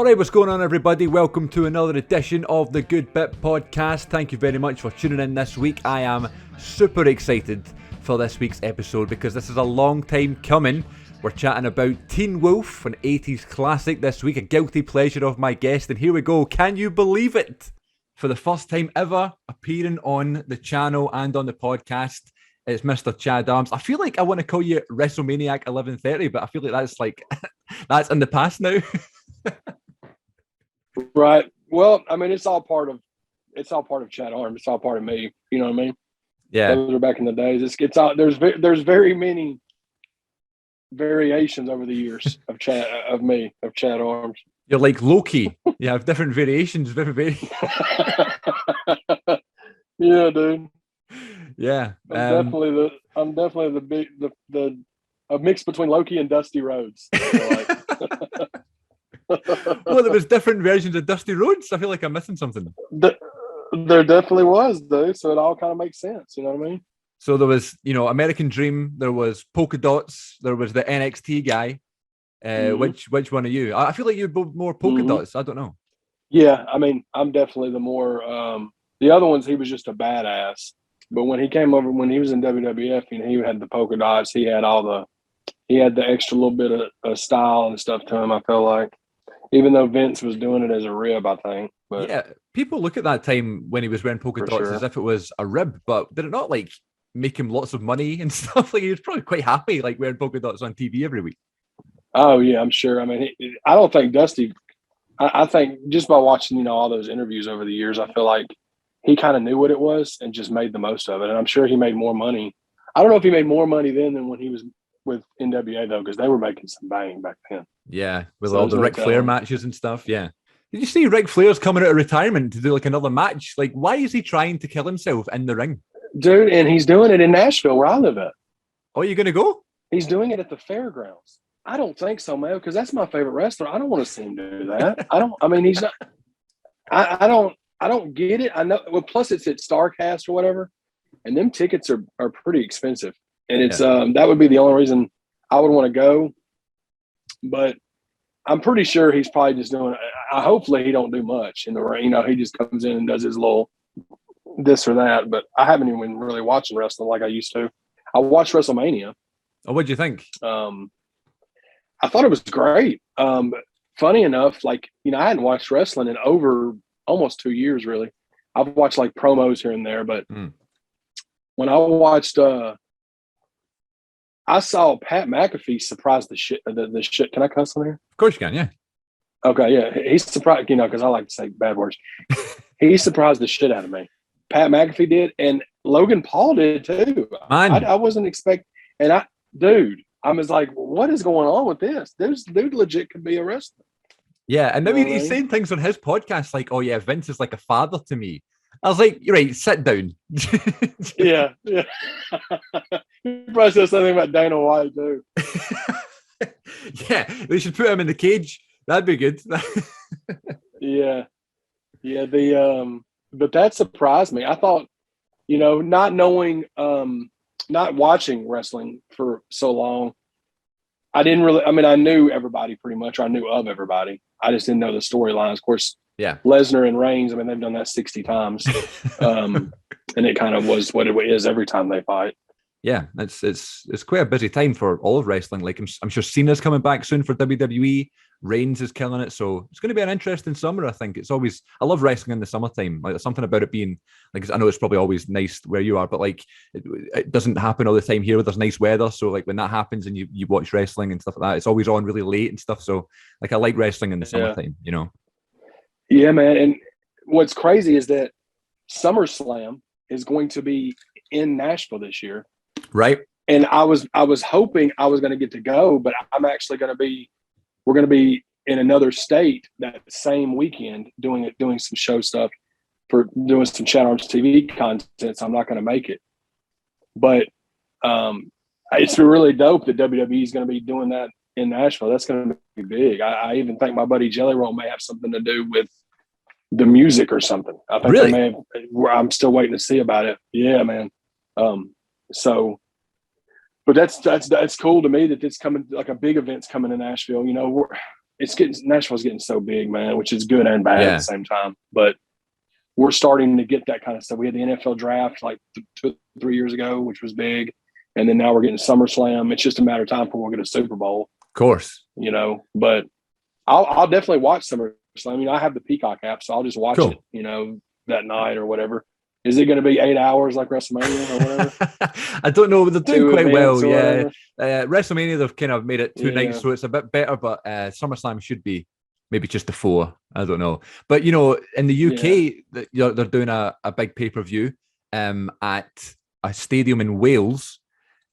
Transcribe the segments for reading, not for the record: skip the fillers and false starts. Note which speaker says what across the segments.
Speaker 1: All right, what's going on, everybody? Welcome to another edition of the Good Bit Podcast. Thank you very much for tuning in this week. I am super excited for this week's episode because this is a long time coming. We're chatting about Teen Wolf, an 80s classic this week, a guilty pleasure of my guest. And here we go. Can you believe it? For the first time ever appearing on the channel and on the podcast, it's Mr. Chad Arms. I feel like I want to call you WrestleManiac 1130, but I feel like that's that's in the past now.
Speaker 2: Right. Well, I mean, it's all part of Chad Arms. It's all part of me. You know what I mean?
Speaker 1: Yeah.
Speaker 2: Those are back in the days. It's all there's very many variations over the years of Chad Arms.
Speaker 1: You're like Loki. You have different variations. Very.
Speaker 2: Yeah, dude.
Speaker 1: Yeah.
Speaker 2: I'm definitely a mix between Loki and Dusty Rhodes.
Speaker 1: Well, there was different versions of Dusty Rhodes. I feel like I'm missing something.
Speaker 2: There definitely was, though. So it all kind of makes sense. You know what I mean?
Speaker 1: So there was, American Dream. There was Polka Dots. There was the NXT guy. Which one are you? I feel like you're both more Polka Dots. I don't know.
Speaker 2: Yeah, I mean, I'm definitely the more. The other ones, he was just a badass. But when he came over, when he was in WWF, he had the polka dots. He had the extra little bit of style and stuff to him. I felt like. Even though Vince was doing it as a rib, I think. But
Speaker 1: yeah, people look at that time when he was wearing polka dots as if it was a rib, but did it not make him lots of money and stuff? Like he was probably quite happy wearing polka dots on TV every week.
Speaker 2: Oh yeah, I'm sure. I mean, I don't think Dusty. I think just by watching all those interviews over the years, I feel like he kind of knew what it was and just made the most of it. And I'm sure he made more money. I don't know if he made more money then than when he was with NWA though, because they were making some bang back then.
Speaker 1: Yeah, with all the Ric Flair matches and stuff. Yeah. Did you see Ric Flair's coming out of retirement to do another match? Why is he trying to kill himself in the ring?
Speaker 2: Dude, and he's doing it in Nashville where I live at.
Speaker 1: Oh, you're going to go?
Speaker 2: He's doing it at the fairgrounds. I don't think so, man, because that's my favorite wrestler. I don't want to see him do that. He's not. I don't get it. I know. Well, plus it's at StarCast or whatever, and them tickets are pretty expensive. And it's that would be the only reason I would want to go. But I'm pretty sure he's probably just doing. Hopefully he don't do much in the ring. He just comes in and does his little this or that. But I haven't even been really watching wrestling like I used to. I watched WrestleMania.
Speaker 1: Oh, what'd you think?
Speaker 2: I thought it was great. Funny enough, I hadn't watched wrestling in over almost 2 years. Really, I've watched promos here and there, but when I watched. I saw Pat McAfee surprise the shit. Can I cuss on here?
Speaker 1: Of course you can, yeah.
Speaker 2: Okay, yeah. He's surprised, because I like to say bad words. He surprised the shit out of me. Pat McAfee did, and Logan Paul did too.
Speaker 1: Man.
Speaker 2: I wasn't expecting, and I was like, what is going on with this? This dude legit could be a wrestler.
Speaker 1: Yeah, and he's saying things on his podcast like, oh yeah, Vince is like a father to me. I was like, you're right, sit down.
Speaker 2: Yeah. You probably said something about Dana White, too.
Speaker 1: Yeah, they should put him in the cage. That'd be good.
Speaker 2: Yeah. But that surprised me. I thought, not knowing, not watching wrestling for so long, I didn't really, I knew everybody pretty much. I knew of everybody. I just didn't know the storylines. Of course,
Speaker 1: yeah.
Speaker 2: Lesnar and Reigns, they've done that 60 times. And it kind of was what it is every time they fight.
Speaker 1: Yeah, it's quite a busy time for all of wrestling. I'm sure Cena's coming back soon for WWE. Reigns is killing it. So it's going to be an interesting summer, I think. I love wrestling in the summertime. There's something about it being, I know it's probably always nice where you are, but it doesn't happen all the time here where there's nice weather. So when that happens and you watch wrestling and stuff like that, it's always on really late and stuff. So I like wrestling in the summertime,
Speaker 2: Yeah, man. And what's crazy is that SummerSlam is going to be in Nashville this year.
Speaker 1: Right.
Speaker 2: And I was hoping I was going to get to go, but I'm actually we're going to be in another state that same weekend doing some show stuff for doing some Chad Arms TV content. So I'm not going to make it, but it's really dope that WWE is going to be doing that in Nashville. That's going to be big. I even think my buddy Jelly Roll may have something to do with the music or something. I think
Speaker 1: really?
Speaker 2: they may have, I'm still waiting to see about it. Yeah, man. But that's cool to me that it's coming, like a big event's coming to Nashville. Nashville's getting so big, man, which is good and bad at the same time. But we're starting to get that kind of stuff. We had the NFL draft like 2 or 3 years ago, which was big. And then now we're getting SummerSlam. It's just a matter of time before we'll get a Super Bowl.
Speaker 1: Of course.
Speaker 2: But I'll definitely watch SummerSlam. I mean, I have the Peacock app, so I'll just watch it, that night or whatever. Is it going to be 8 hours like WrestleMania or whatever?
Speaker 1: I don't know. They're doing quite well, yeah. WrestleMania, they've kind of made it 2 nights, so it's a bit better, but SummerSlam should be maybe just the 4. I don't know. But, in the UK, they're doing a big pay-per-view at a stadium in Wales,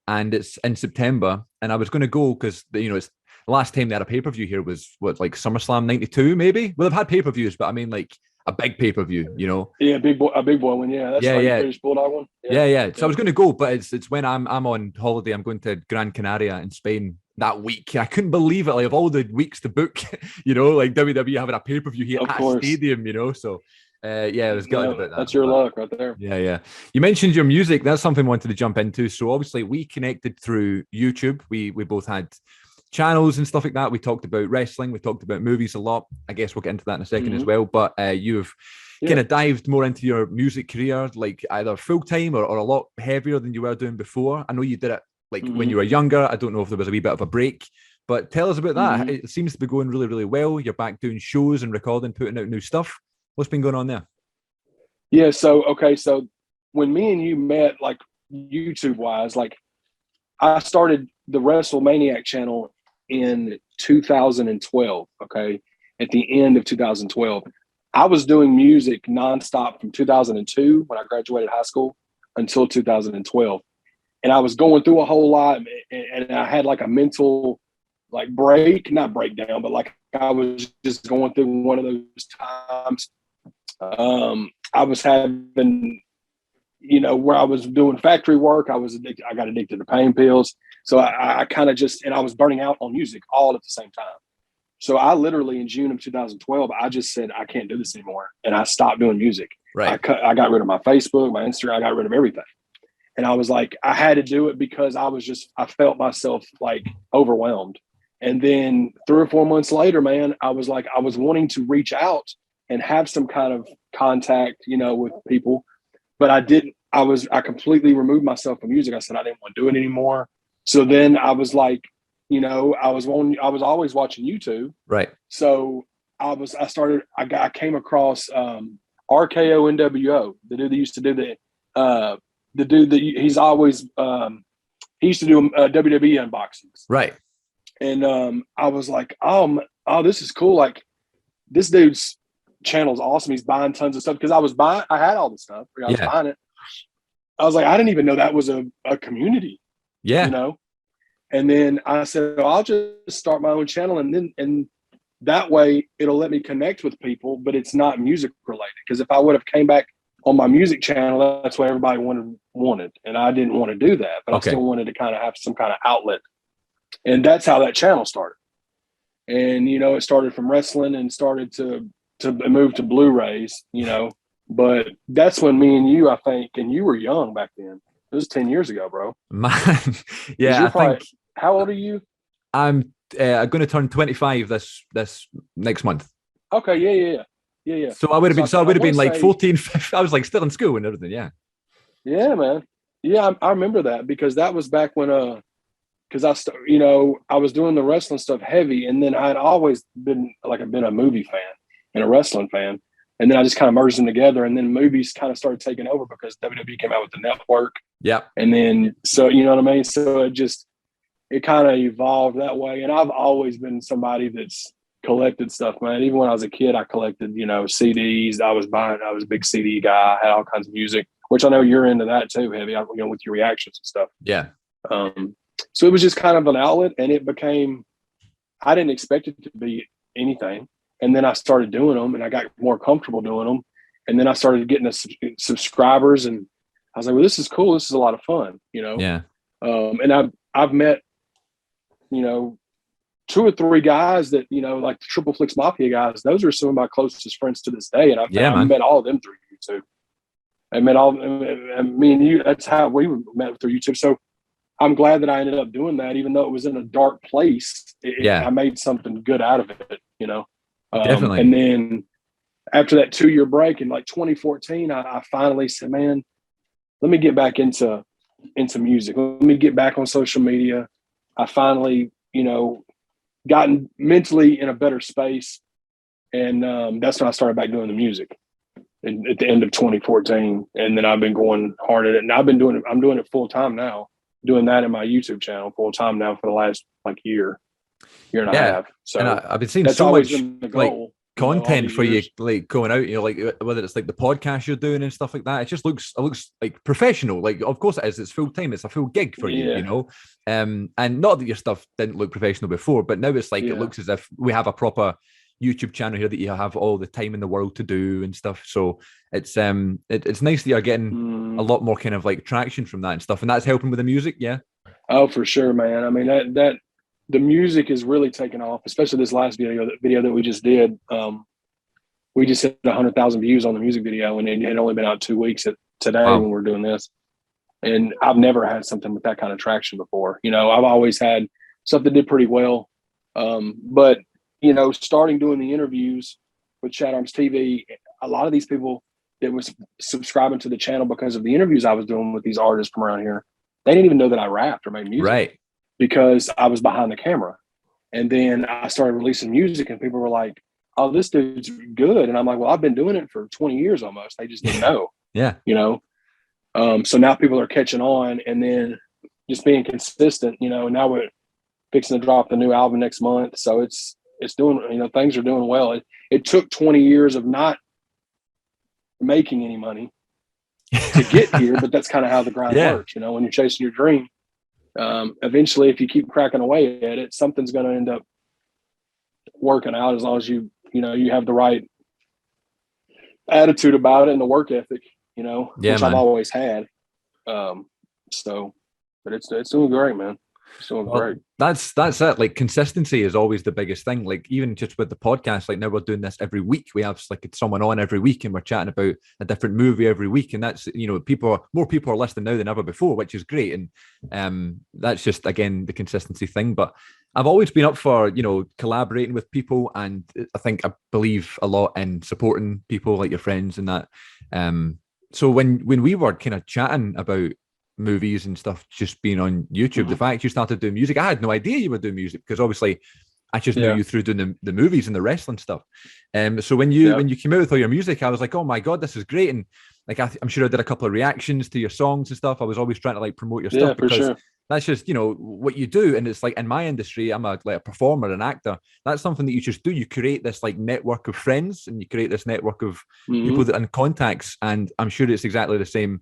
Speaker 1: and it's in September. And I was going to go because, it's the last time they had a pay-per-view here was, like SummerSlam 92, maybe? Well, they've had pay-per-views, but I mean, like, a big pay-per-view,
Speaker 2: Yeah, a big boy one, yeah. That's the British Bulldog one.
Speaker 1: Yeah. So I was going to go, but it's when I'm on holiday. I'm going to Gran Canaria in Spain that week. I couldn't believe it. Like, of all the weeks to book, like WWE having a pay-per-view here at a stadium, So, I was gutted about that.
Speaker 2: That's your luck right there.
Speaker 1: Yeah. You mentioned your music. That's something I wanted to jump into. So obviously we connected through YouTube. We both had channels and stuff like that. We talked about wrestling. We talked about movies a lot. I guess we'll get into that in a second as well. But you've kind of dived more into your music career, like either full-time or a lot heavier than you were doing before. I know you did it like when you were younger. I don't know if there was a wee bit of a break, but tell us about that. It seems to be going really, really well. You're back doing shows and recording, putting out new stuff. What's been going on there?
Speaker 2: Yeah, so when me and you met, like YouTube-wise, like I started the WrestleManiac channel in 2012, okay? At the end of 2012. I was doing music nonstop from 2002 when I graduated high school until 2012. And I was going through a whole lot, and I had like a mental like not breakdown, but like I was just going through one of those times. I was having, where I was doing factory work, I got addicted to pain pills. So I kind of and I was burning out on music all at the same time. So I literally, in June of 2012, I just said, I can't do this anymore. And I stopped doing music.
Speaker 1: Right.
Speaker 2: I got rid of my Facebook, my Instagram, I got rid of everything. And I was like, I had to do it because I felt myself like overwhelmed. And then 3 or 4 months later, man, I was wanting to reach out and have some kind of contact, with people, but I didn't. I completely removed myself from music. I said I didn't want to do it anymore. So then I was like, I was always watching YouTube.
Speaker 1: Right.
Speaker 2: So I came across RKO NWO, the dude that used to do the dude that he's always he used to do WWE unboxings.
Speaker 1: Right.
Speaker 2: And I was like, oh, this is cool. Like, this dude's channel's awesome. He's buying tons of stuff because I had all the stuff. I was buying it. I was like, I didn't even know that was a community.
Speaker 1: Yeah.
Speaker 2: And then I said, I'll just start my own channel, and that way it'll let me connect with people, but it's not music related. Because if I would have came back on my music channel, that's what everybody wanted, and I didn't want to do that, but I still wanted to kind of have some kind of outlet, and that's how that channel started. And it started from wrestling and started to move to Blu-rays, but that's when me and you, I think, and you were young back then. It was 10 years ago, bro.
Speaker 1: Man, yeah, I think.
Speaker 2: How old are you?
Speaker 1: I'm going to turn 25 this next month.
Speaker 2: Okay, yeah.
Speaker 1: So I would have been like 14, 15. I was like still in school and everything. Yeah.
Speaker 2: Yeah, man. Yeah, I remember that because that was back when because I was doing the wrestling stuff heavy, and then I'd always been a movie fan and a wrestling fan. And then I just kind of merged them together, and then movies kind of started taking over because WWE came out with the network.
Speaker 1: Yeah.
Speaker 2: And then, so, you know what I mean? So it kind of evolved that way. And I've always been somebody that's collected stuff, man. Even when I was a kid, I collected, CDs. I was a big CD guy. I had all kinds of music, which I know you're into that too, Heavy, with your reactions and stuff.
Speaker 1: Yeah.
Speaker 2: So it was just kind of an outlet, and I didn't expect it to be anything. And then I started doing them, and I got more comfortable doing them. And then I started getting the subscribers, and I was like, well, this is cool. This is a lot of fun,
Speaker 1: Yeah.
Speaker 2: And I've met, 2 or 3 guys that, like the Triple Flix Mafia guys. Those are some of my closest friends to this day. And I've met all of them through YouTube. I met me and you. That's how we met through YouTube. So I'm glad that I ended up doing that, even though it was in a dark place. I made something good out of it.
Speaker 1: Definitely.
Speaker 2: And then after that 2-year break in like 2014, I finally said, man, let me get back into music. Let me get back on social media. I finally, gotten mentally in a better space. And that's when I started back doing the music at the end of 2014. And then I've been going hard at it. And I'm doing it full time now, doing that in my YouTube channel full time now for the last like year and a half. So
Speaker 1: and I've been seeing
Speaker 2: that's
Speaker 1: so
Speaker 2: always
Speaker 1: much
Speaker 2: been the
Speaker 1: like
Speaker 2: goal.
Speaker 1: content for you, like going out, like whether it's like the podcast you're doing and stuff like that. It looks like professional. Like, of course it is. It's full time. It's a full gig for you, and not that your stuff didn't look professional before, but now it's like it looks as if we have a proper YouTube channel here that you have all the time in the world to do and stuff. So it's nice that you're getting a lot more kind of like traction from that and stuff, and that's helping with the music. Yeah.
Speaker 2: Oh, for sure, man. I mean that the music is really taking off, especially this last video that we just did. We just hit 100,000 views on the music video, and it had only been out 2 weeks today when we're doing this. And I've never had something with that kind of traction before. I've always had stuff that did pretty well. But, starting doing the interviews with Chat Arms TV, a lot of these people that was subscribing to the channel because of the interviews I was doing with these artists from around here, they didn't even know that I rapped or made music.
Speaker 1: Right.
Speaker 2: Because I was behind the camera. And then I started releasing music and people were like, oh, this dude's good. And I'm like, well, I've been doing it for 20 years almost. They just didn't know.
Speaker 1: Yeah.
Speaker 2: So now people are catching on, and then just being consistent, and now we're fixing to drop the new album next month. So it's doing, things are doing well. It took 20 years of not making any money to get here, but that's kind of how the grind works. When you're chasing your dream, eventually, if you keep cracking away at it, something's going to end up working out, as long as you have the right attitude about it and the work ethic, which I've always had. But it's doing great, man. It's doing great.
Speaker 1: That's it. Like, consistency is always the biggest thing. Like, even just with the podcast, like now we're doing this every week. We have like someone on every week, and we're chatting about a different movie every week. And that's, more people are listening now than ever before, which is great. And that's just, again, the consistency thing. But I've always been up for, collaborating with people, and I believe a lot in supporting people like your friends and that. So when we were kind of chatting about movies and stuff just being on YouTube, the fact you started doing music, I had no idea you were doing music, because obviously I just knew you through doing the movies and the wrestling stuff. So when you came out with all your music, I was like, oh my God, this is great. And like, I'm sure I did a couple of reactions to your songs and stuff. I was always trying to like promote your stuff, because that's just, what you do. And it's like, in my industry, I'm a performer, an actor. That's something that you just do. You create this like network of friends, and you create this network of people and contacts. And I'm sure it's exactly the same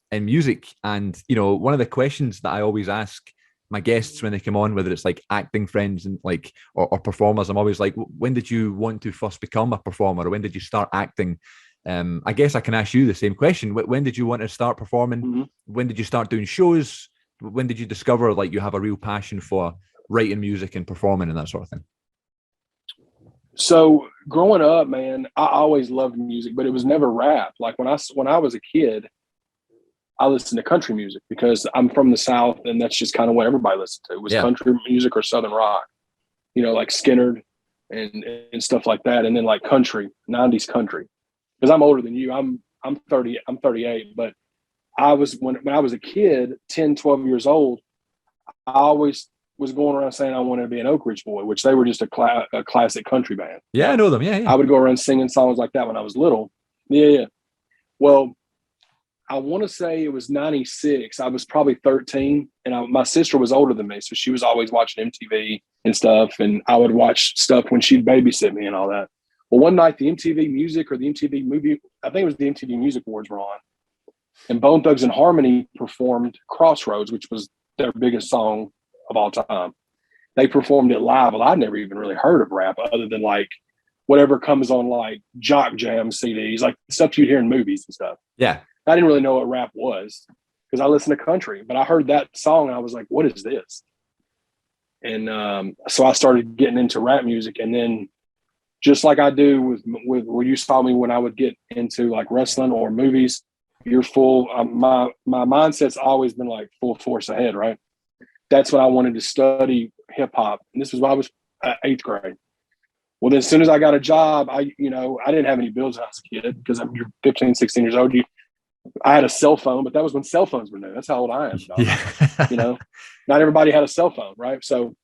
Speaker 1: in music. And, one of the questions that I always ask my guests when they come on, whether it's like acting friends and like, or performers, I'm always like, when did you want to first become a performer, or when did you start acting? I guess I can ask you the same question. When did you want to start performing? When did you start doing shows? When did you discover like you have a real passion for writing music and performing and that sort of thing?
Speaker 2: So growing up, man, I always loved music, but it was never rap. Like when I was a kid, I listened to country music, because I'm from the South, and that's just kind of what everybody listened to, was country music or Southern rock, like Skynyrd and stuff like that. And then like country, 90s country, because I'm older than you. I'm 38, but I was, when I was a kid, 10, 12 years old, I always was going around saying I wanted to be an Oak Ridge Boy, which they were just a classic country band.
Speaker 1: Yeah, I know them. Yeah.
Speaker 2: I would go around singing songs like that when I was little. Yeah. Well, I want to say it was 96. I was probably 13, and my sister was older than me, so she was always watching MTV and stuff, and I would watch stuff when she'd babysit me and all that. Well, one night the MTV Music or the MTV Movie, I think it was the MTV Music Awards, were on, and Bone Thugs and Harmony performed Crossroads, which was their biggest song of all time. They performed it live. Well, I'd never even really heard of rap other than like whatever comes on like Jock Jam CDs, like stuff you'd hear in movies and stuff.
Speaker 1: Yeah.
Speaker 2: I didn't really know what rap was, because I listened to country, but I heard that song and I was like, what is this? And so I started getting into rap music. And then just like I do with where you saw me when I would get into like wrestling or movies, you're full. My mindset's always been like full force ahead, right? That's when I wanted to study hip hop. And this was when I was 8th grade. Well, then as soon as I got a job, I didn't have any bills when I was a kid because you're 15, 16 years old. I had a cell phone, but that was when cell phones were new. That's how old I am, dog.
Speaker 1: Yeah.
Speaker 2: Not everybody had a cell phone, right? So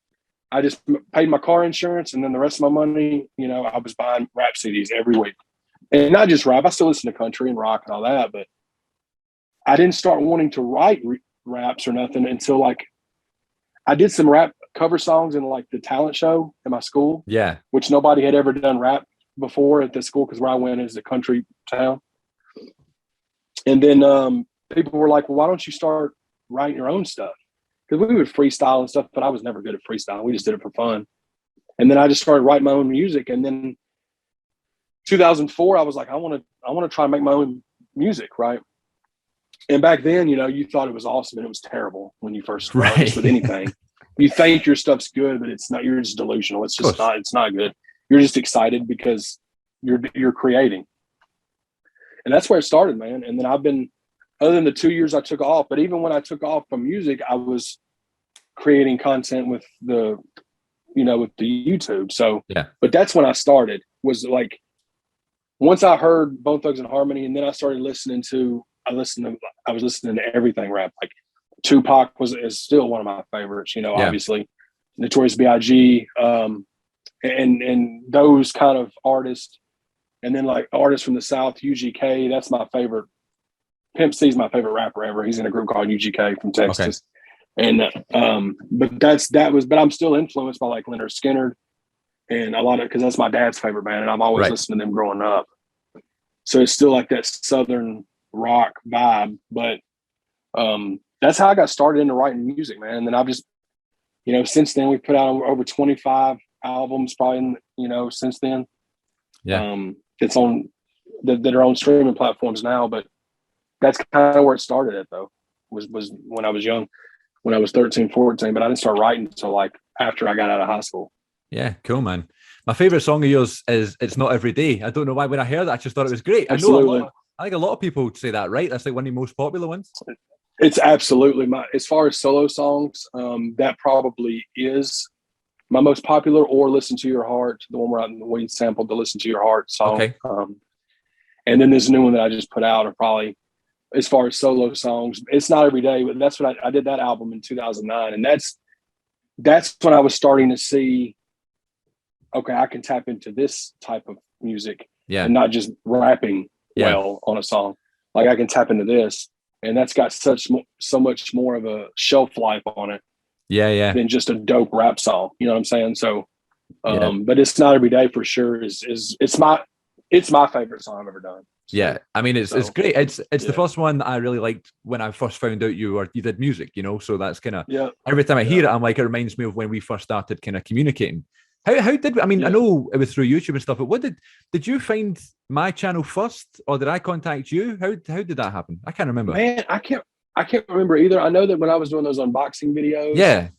Speaker 2: I just paid my car insurance, and then the rest of my money, I was buying rap CDs every week. And not just rap. I still listen to country and rock and all that, but I didn't start wanting to write raps or nothing until like I did some rap cover songs in like the talent show at my school.
Speaker 1: Yeah.
Speaker 2: Which nobody had ever done rap before at the school because where I went is a country town. And then people were like, well, why don't you start writing your own stuff? Because we would freestyle and stuff, but I was never good at freestyling. We just did it for fun. And then I just started writing my own music. And then 2004, I was like, I want to try and make my own music, right? And back then, you thought it was awesome and it was terrible when you first started with anything. You think your stuff's good, but it's not. You're just delusional. It's just not. It's not good. You're just excited because you're creating, and that's where it started, man. And then I've been, other than the 2 years I took off, but even when I took off from music, I was creating content with the YouTube. So
Speaker 1: yeah.
Speaker 2: But that's when I started. Was like once I heard Bone Thugs and Harmony, and then I started listening to. I was listening to everything rap. Like Tupac is still one of my favorites, obviously Notorious B.I.G. And those kind of artists. And then like artists from the South, UGK, that's my favorite. Pimp C is my favorite rapper ever. He's in a group called UGK from Texas. Okay. And, but I'm still influenced by like Leonard Skinner and a lot of, cause that's my dad's favorite band. And I've always listened to them growing up. So it's still like that Southern rock vibe, but that's how I got started into writing music, man. And then I've just, since then we've put out over 25 albums probably, since then.
Speaker 1: Yeah.
Speaker 2: It's on that are on streaming platforms now, but that's kind of where it started at though, was when I was young, when I was 13, 14, but I didn't start writing until like after I got out of high school.
Speaker 1: Yeah, cool, man. My favorite song of yours is "It's Not Every Day." I don't know why when I heard that, I just thought it was great.
Speaker 2: Absolutely.
Speaker 1: I think a lot of people say that, right? That's like one of the most popular ones.
Speaker 2: It's absolutely as far as solo songs, that probably is my most popular, or Listen to Your Heart, the one where we sampled the Listen to Your Heart song.
Speaker 1: Okay.
Speaker 2: And then this new one that I just put out are probably, as far as solo songs, It's Not Every Day, but that's what I did that album in 2009. And that's when I was starting to see, okay, I can tap into this type of music and not just rapping well on a song. Like I can tap into this, and that's got so much more of a shelf life on it. Than just a dope rap song. You know what I'm saying? So, but It's Not Every Day for sure it's my favorite song I've ever done. So,
Speaker 1: I mean, it's great. It's the first one that I really liked when I first found out you did music, so that's kind of, every time I hear it, I'm like, it reminds me of when we first started kind of communicating. How did I know it was through YouTube and stuff, but what did you find my channel first, or did I contact you? How did that happen? I can't remember.
Speaker 2: Man, I can't remember either. I know that when I was doing those unboxing videos,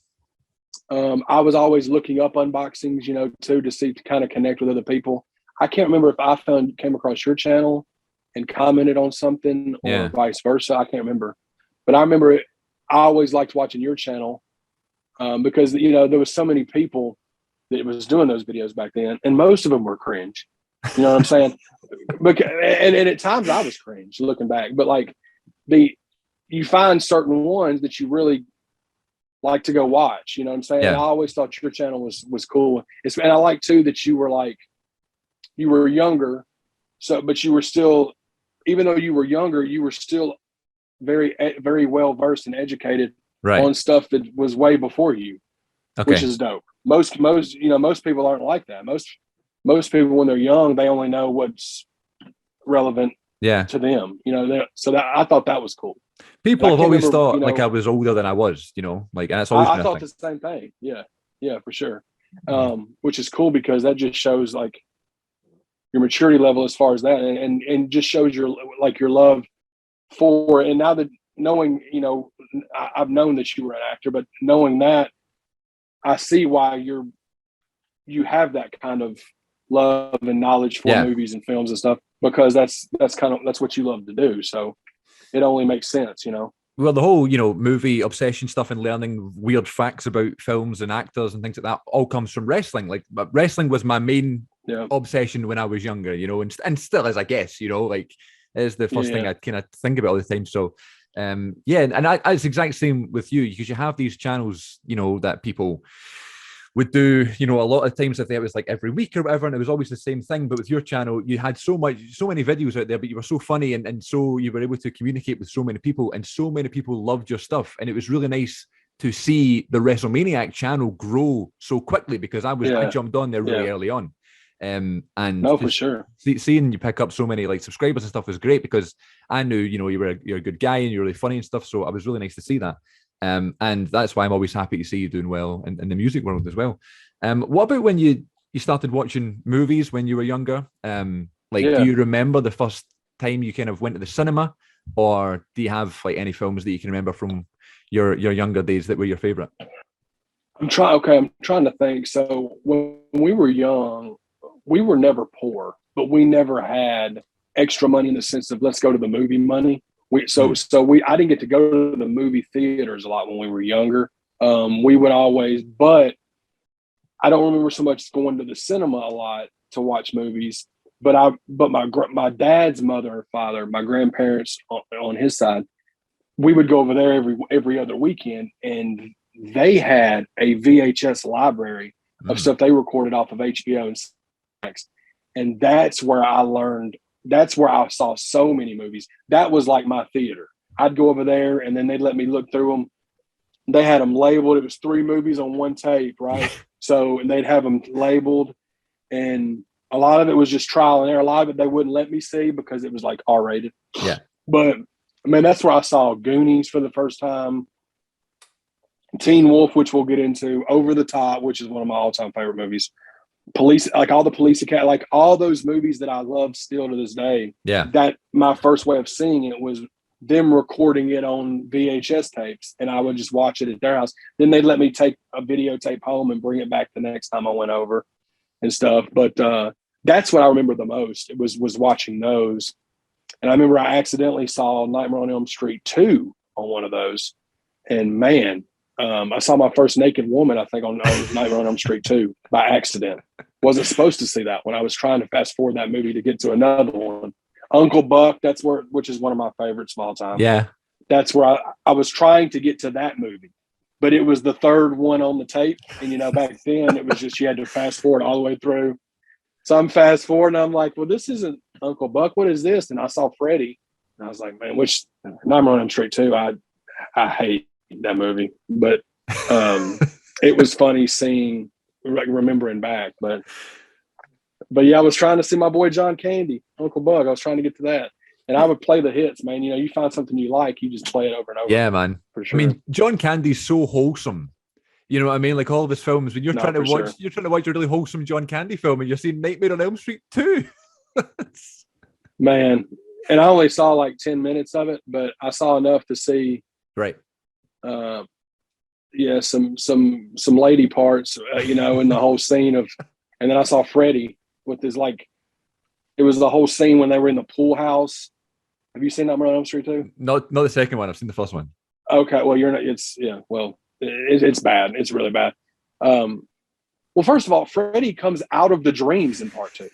Speaker 2: I was always looking up unboxings, too, to kind of connect with other people. I can't remember if I came across your channel and commented on something or vice versa. I can't remember, but I remember I always liked watching your channel because there was so many people that was doing those videos back then, and most of them were cringe. You know what I'm saying? And at times I was cringe looking back, but like you find certain ones that you really like to go watch. You know what I'm saying? And I always thought your channel was cool. And I like too that you were younger, but you were still, even though you were younger, you were still very, very well versed and educated on stuff that was way before you, which is dope. Most people aren't like that. Most people, when they're young, they only know what's relevant to them. I thought that was cool.
Speaker 1: People have always thought like I was older than I was. Like, and that's always.
Speaker 2: I thought the same thing. Yeah, for sure. Which is cool because that just shows like your maturity level as far as that, and just shows your love for. And now that knowing, I've known that you were an actor, but knowing that, I see why you have that kind of love and knowledge for movies and films and stuff, because that's what you love to do. So it only makes sense,
Speaker 1: well, the whole, movie obsession stuff and learning weird facts about films and actors and things like that all comes from wrestling. Like, wrestling was my main
Speaker 2: Yeah.
Speaker 1: obsession when I was younger, and still is, I guess, like, is the first thing
Speaker 2: Yeah.
Speaker 1: I kind of think about all the time. So, yeah, and it's the exact same with you, because you have these channels, that people would do, a lot of times if it was like every week or whatever, and it was always the same thing. But with your channel, you had so many videos out there, but you were so funny, and so you were able to communicate with so many people, and so many people loved your stuff. And it was really nice to see the WrestleManiac channel grow so quickly, because I
Speaker 2: Yeah.
Speaker 1: jumped on there really
Speaker 2: Yeah.
Speaker 1: early on. And
Speaker 2: No, for sure.
Speaker 1: seeing you pick up so many like subscribers and stuff was great, because I knew, you're a good guy and you're really funny and stuff. So it was really nice to see that. And that's why I'm always happy to see you doing well in the music world as well. What about when you started watching movies when you were younger? Do you remember the first time you kind of went to the cinema, or do you have like any films that you can remember from your younger days that were your favorite?
Speaker 2: I'm trying to think. So when we were young, we were never poor, but we never had extra money in the sense of let's go to the movie money. I didn't get to go to the movie theaters a lot when we were younger. We would always, but I don't remember so much going to the cinema a lot to watch movies. But my dad's mother and father, my grandparents on his side, we would go over there every other weekend, and they had a VHS library of stuff they recorded off of HBO and Cinemax. And that's where I learned. That's where I saw so many movies. That was like my theater. I'd go over there, and then they'd let me look through them. They had them labeled. It was 3 movies on one tape, right? So, and they'd have them labeled, and a lot of it was just trial and error. A lot of it they wouldn't let me see because it was like R-rated.
Speaker 1: Yeah.
Speaker 2: But I mean, that's where I saw Goonies for the first time. Teen Wolf, which we'll get into. Over the Top, which is one of my all-time favorite movies. Police, like all the Police Academy, like all those movies that I love still to this day.
Speaker 1: Yeah.
Speaker 2: That my first way of seeing it was them recording it on VHS tapes, and I would just watch it at their house. Then they'd let me take a videotape home and bring it back the next time I went over and stuff. But that's what I remember the most. It was watching those. And I remember I accidentally saw Nightmare on Elm Street 2 on one of those. And man, I saw my first naked woman, I think, on Nightmare on Elm Street 2 by accident. Wasn't supposed to see that when I was trying to fast forward that movie to get to another one. Uncle Buck, which is one of my favorites of all time.
Speaker 1: Yeah.
Speaker 2: That's where I was trying to get to that movie. But it was the third one on the tape. And, back then it was just you had to fast forward all the way through. So I'm fast forward and I'm like, well, this isn't Uncle Buck. What is this? And I saw Freddy. And I was like, man, which Nightmare on Elm Street 2, I hate that movie. But it was funny seeing, like, remembering back. But yeah, I was trying to see my boy John Candy, Uncle Buck. I was trying to get to that. And I would play the hits, man. You find something you like, you just play it over and over.
Speaker 1: Yeah, man.
Speaker 2: For sure.
Speaker 1: I mean, John Candy's so wholesome. You know what I mean? Like all of his films, when you're trying to watch a really wholesome John Candy film, and you're seeing Nightmare on Elm Street 2.
Speaker 2: Man, and I only saw like 10 minutes of it, but I saw enough to see.
Speaker 1: Right.
Speaker 2: Some lady parts, in the whole scene of, and then I saw Freddy with his it was the whole scene when they were in the pool house. Have you seen Nightmare on Elm Street 2?
Speaker 1: Not the second one. I've seen the first one.
Speaker 2: Okay, well you're not. It's bad. It's really bad. Well, first of all, Freddy comes out of the dreams in part 2.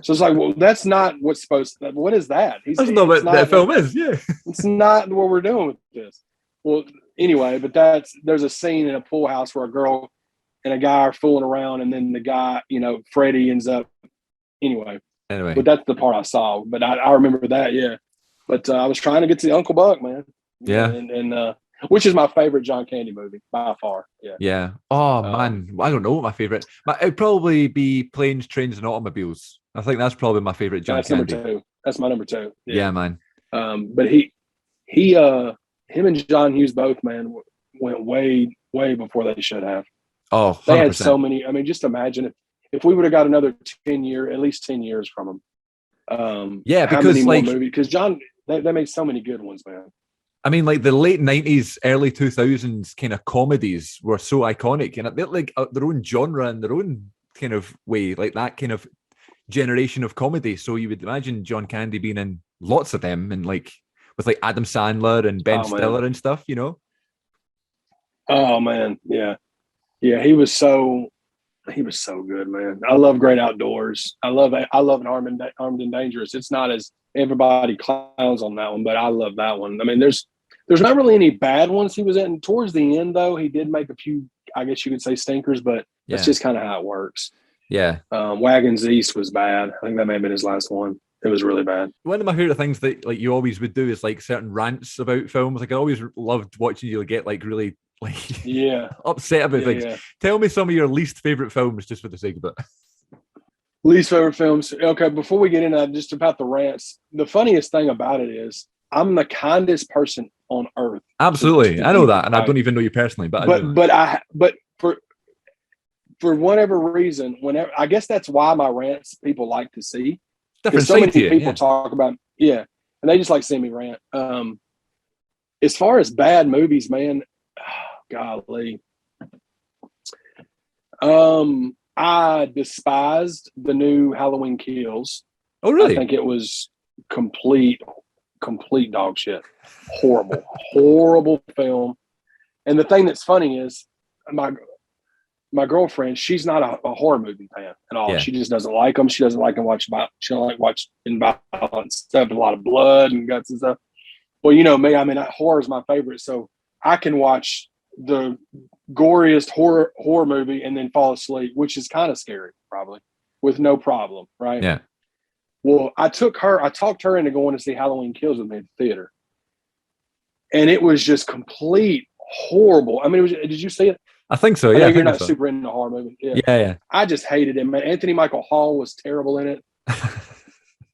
Speaker 2: So it's like, well, that's not what's supposed to. What is that?
Speaker 1: That's not what that film is. Yeah,
Speaker 2: it's not what we're doing with this. Well, anyway, but there's a scene in a pool house where a girl and a guy are fooling around, and then the guy, Freddy ends up. Anyway, but that's the part I saw. But I remember that, yeah. But I was trying to get to the Uncle Buck, man.
Speaker 1: Yeah,
Speaker 2: and which is my favorite John Candy movie by far. Yeah.
Speaker 1: Yeah. Oh man, I don't know what my favorite. It'd probably be Planes, Trains, and Automobiles. I think that's probably my favorite John Candy.
Speaker 2: Number 2. That's my number 2.
Speaker 1: Yeah, man.
Speaker 2: But him and John Hughes both, man, went way, way before they should have.
Speaker 1: Oh, 100%.
Speaker 2: They had so many. I mean, just imagine if we would have got another at least 10 years from them.
Speaker 1: Yeah, because
Speaker 2: how many more movies? Because John, they made so many good ones, man.
Speaker 1: I mean, like the late 90s, early 2000s kind of comedies were so iconic, and they're like their own genre and their own kind of way, like that kind of generation of comedy. So you would imagine John Candy being in lots of them, and like with like Adam Sandler and Ben
Speaker 2: Oh, man.
Speaker 1: Stiller and stuff. You know?
Speaker 2: Oh man, yeah, yeah. He was so good, man. I love Great Outdoors. I love an Armed and Dangerous. It's not as everybody clowns on that one, but I love that one. I mean, there's not really any bad ones he was in. Towards the end, though, he did make a few, I guess you could say, stinkers, but that's just kind of how it works.
Speaker 1: Yeah.
Speaker 2: Wagons East was bad. I think that may have been his last one. It was really bad.
Speaker 1: One of my favorite things that like you always would do is like certain rants about films. Like I always loved watching you get like really like upset about things. Yeah. Tell me some of your least favorite films, just for the sake of it.
Speaker 2: Least favorite films. Okay, before we get into just about the rants, the funniest thing about it is I'm the kindest person on earth.
Speaker 1: Absolutely, I know that, and I don't even know you personally, but
Speaker 2: for whatever reason, whenever I guess that's why my rants people like to see.
Speaker 1: Different
Speaker 2: so many people
Speaker 1: yeah.
Speaker 2: talk about and they just like seeing me rant. As far as bad movies, man, golly. I despised the new Halloween Kills.
Speaker 1: Oh, really?
Speaker 2: I think it was complete dog shit. Horrible film. And the thing that's funny is my girlfriend, she's not a horror movie fan at all. Yeah. She just doesn't like them. She doesn't like them she don't like watching violent stuff, a lot of blood and guts and stuff. Well, you know me, I mean, horror is my favorite. So I can watch the goriest horror movie and then fall asleep, which is kind of scary, probably, with no problem, right?
Speaker 1: Yeah.
Speaker 2: Well, I talked her into going to see Halloween Kills with me at the theater. And it was just complete horrible. I mean, did you see it?
Speaker 1: I think so, yeah.
Speaker 2: You're not super into horror movies.
Speaker 1: Yeah.
Speaker 2: I just hated it, man. Anthony Michael Hall was terrible in it.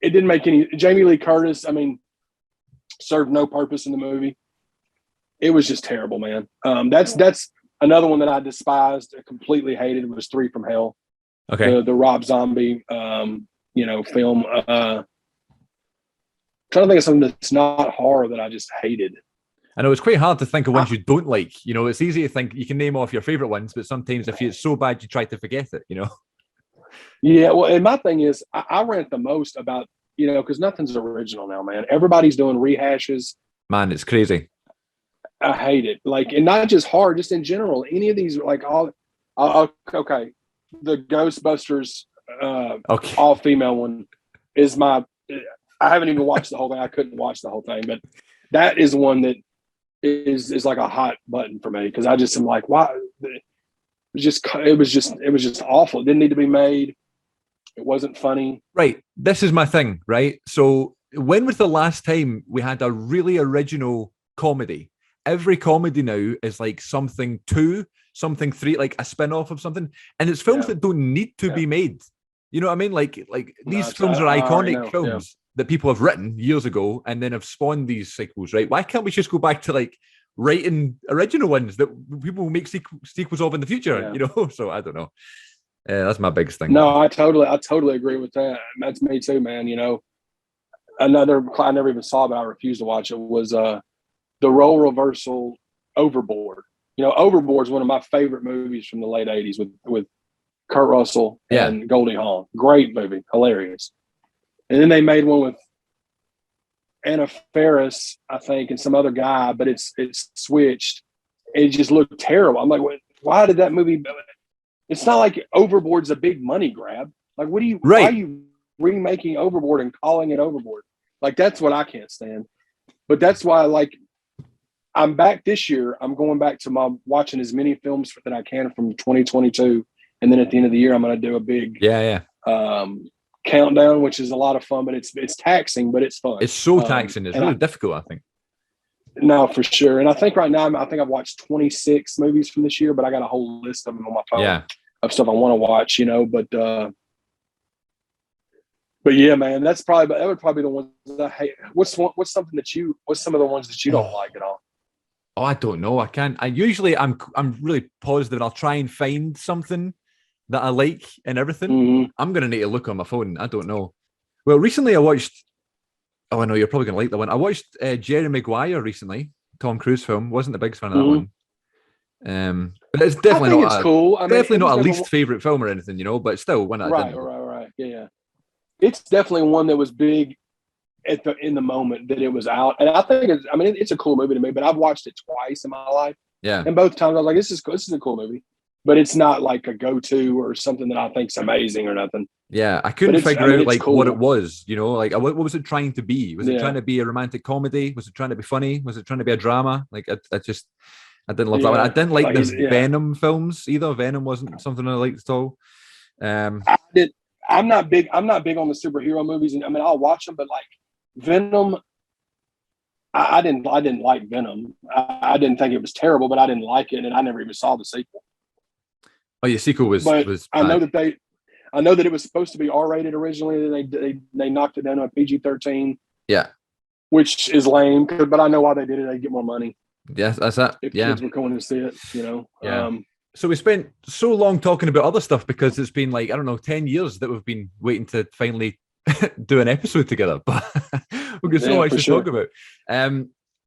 Speaker 2: It didn't make any. Jamie Lee Curtis, I mean, served no purpose in the movie. It was just terrible, man. That's another one that I despised, completely hated. Was 3 from Hell.
Speaker 1: Okay.
Speaker 2: The Rob Zombie, film. Trying to think of something that's not horror that I just hated.
Speaker 1: I know it's quite hard to think of ones you don't like. You know, it's easy to think you can name off your favorite ones, but sometimes if it's so bad, you try to forget it, you know?
Speaker 2: Yeah, well, and my thing is, I rant the most about, because nothing's original now, man. Everybody's doing rehashes.
Speaker 1: Man, it's crazy.
Speaker 2: I hate it. Like, and not just horror, just in general. Any of these, like, okay, the Ghostbusters all-female one is I haven't even watched the whole thing. I couldn't watch the whole thing, but that is one that is like a hot button for me because I just am like, why? It was just awful. It didn't need to be made. It wasn't funny.
Speaker 1: Right. This is my thing, right? So when was the last time we had a really original comedy? Every comedy now is like something 2, something 3, like a spin-off of something. And it's films that don't need to be made. You know what I mean? Like these films are iconic films that people have written years ago and then have spawned these sequels, right? Why can't we just go back to like writing original ones that people will make sequels of in the future, So I don't know. That's my biggest thing.
Speaker 2: No, I totally agree with that. That's me too, man. Another I never even saw, but I refused to watch it was the role reversal Overboard. Overboard is one of my favorite movies from the late 80s with Kurt Russell and Goldie Hawn. Great movie, hilarious. And then they made one with Anna Faris, I think, and some other guy, but it's switched. It just looked terrible. I'm like, why did that movie? It's not like Overboard's a big money grab. Like, why are you remaking Overboard and calling it Overboard? Like, that's what I can't stand. But that's why, I'm back this year. I'm going back to watching as many films that I can from 2022. And then at the end of the year, I'm going to do a big countdown, which is a lot of fun, but it's taxing, but it's fun.
Speaker 1: It's so taxing. It's really difficult, I think.
Speaker 2: No, for sure. And I think right now, I've watched 26 movies from this year, but I got a whole list of them on my phone of stuff I want to watch, but yeah, man, that would probably be the ones that I hate. What's some of the ones that you don't like at all?
Speaker 1: Oh, I don't know. I'm really positive. I'll try and find something that I like and everything.
Speaker 2: Mm-hmm.
Speaker 1: I'm going to need to look on my phone. I don't know. Well, recently I watched, I know you're probably going to like that one. I watched Jerry Maguire recently, Tom Cruise film. Wasn't the biggest fan of that one. But it's definitely not
Speaker 2: cool.
Speaker 1: Definitely not a least favorite film or anything, but still one that I didn't know.
Speaker 2: Right. Yeah. It's definitely one that was big in the moment that it was out. And I think it's a cool movie to me, but I've watched it twice in my life.
Speaker 1: Yeah.
Speaker 2: And both times I was like, this is a cool movie. But it's not like a go-to or something that I think's amazing or nothing.
Speaker 1: Yeah, I couldn't figure out like
Speaker 2: cool.
Speaker 1: what it was, like what was it trying to be? Was it
Speaker 2: Yeah.
Speaker 1: trying to be a romantic comedy? Was it trying to be funny? Was it trying to be a drama? Like I didn't love that one. I didn't like the Venom films either. Venom wasn't something I liked at all.
Speaker 2: I'm not big on the superhero movies, and I mean I'll watch them, but like Venom, I didn't like Venom. I didn't think it was terrible, but I didn't like it, and I never even saw the sequel.
Speaker 1: Oh, yeah, sequel was.
Speaker 2: But
Speaker 1: was
Speaker 2: I know that it was supposed to be R-rated originally, and they knocked it down to a PG-13.
Speaker 1: Yeah,
Speaker 2: which is lame, but I know why they did it. They get more money.
Speaker 1: Yes, that's it.
Speaker 2: If kids were going to see it,
Speaker 1: Yeah. So we spent so long talking about other stuff because it's been like, I don't know, 10 years that we've been waiting to finally do an episode together. But we've got so much to talk about.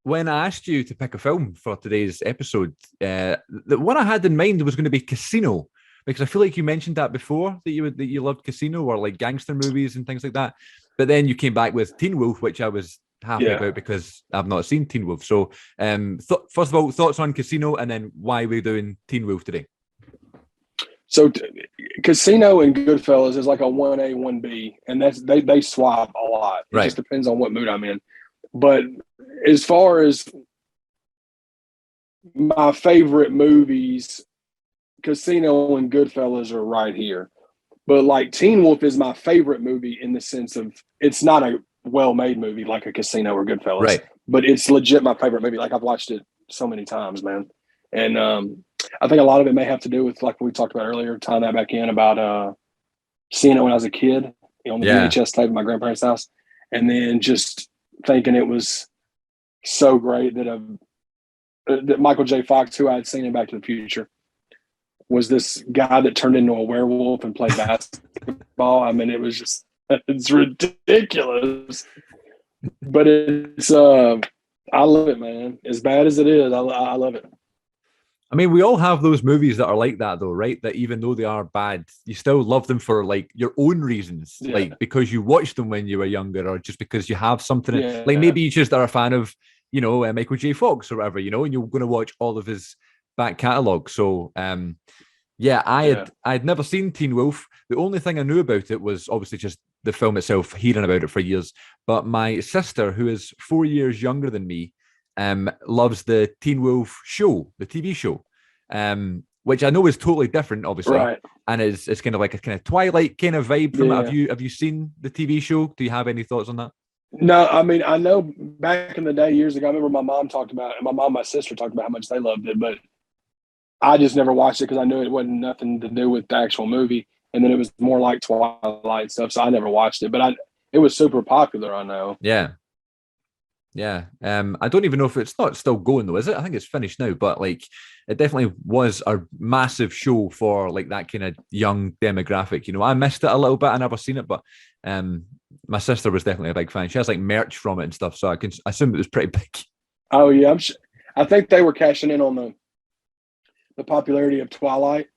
Speaker 1: When I asked you to pick a film for today's episode, the one I had in mind was going to be Casino, because I feel like you mentioned that before, that you loved Casino or like gangster movies and things like that. But then you came back with Teen Wolf, which I was happy about because I've not seen Teen Wolf. So first of all, thoughts on Casino, and then why we're doing Teen Wolf today.
Speaker 2: So Casino and Goodfellas is like a 1A, 1B, and they swap a lot. It just depends on what mood I'm in. But as far as my favorite movies, Casino and Goodfellas are right here. But like Teen Wolf is my favorite movie in the sense of it's not a well-made movie like a Casino or Goodfellas,
Speaker 1: right? But
Speaker 2: it's legit my favorite movie. Like I've watched it so many times, man. And I think a lot of it may have to do with like we talked about earlier, tying that back in about seeing it when I was a kid on the VHS tape at my grandparents' house, and then just thinking it was so great that Michael J. Fox, who I had seen in Back to the Future, was this guy that turned into a werewolf and played basketball. I mean, it's ridiculous, but I love it, man. As bad as it is, I love it.
Speaker 1: I mean, we all have those movies that are like that, though, right? That even though they are bad, you still love them for like your own reasons, like because you watched them when you were younger, or just because you have something. Like maybe you just are a fan of, Michael J. Fox or whatever, and you're going to watch all of his back catalogue. So, I had never seen Teen Wolf. The only thing I knew about it was obviously just the film itself, hearing about it for years. But my sister, who is 4 years younger than me, loves the Teen Wolf show, the TV show, which I know is totally different, obviously, and it's kind of like a kind of Twilight kind of vibe from it. Have you seen the TV show? Do you have any thoughts on that?
Speaker 2: No, I mean, I know back in the day, years ago, I remember my mom and my sister talked about how much they loved it, but I just never watched it because I knew it wasn't nothing to do with the actual movie, and then it was more like Twilight stuff, so I never watched it. But it was super popular, I know.
Speaker 1: Yeah. I don't even know if it's not still going though, is it? I think it's finished now, but like it definitely was a massive show for like that kind of young demographic. I missed it a little bit. I never seen it, but my sister was definitely a big fan. She has like merch from it and stuff, so I can assume it was pretty big.
Speaker 2: Oh yeah, I think they were cashing in on the popularity of Twilight,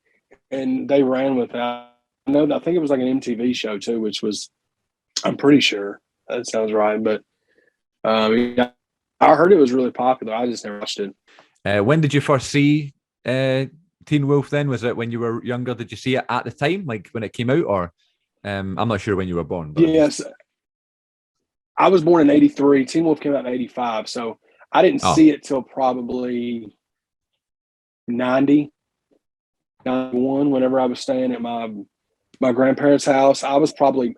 Speaker 2: and they ran with that. I think it was like an MTV show too, which was, I'm pretty sure that sounds right, but. I heard it was really popular. I just never watched it.
Speaker 1: When did you first see Teen Wolf then? Was it when you were younger? Did you see it at the time, like when it came out, or I'm not sure when you were born? But
Speaker 2: yes. I was born in 83. Teen Wolf came out in 85. So I didn't see it till probably 91, whenever I was staying at my grandparents' house. I was probably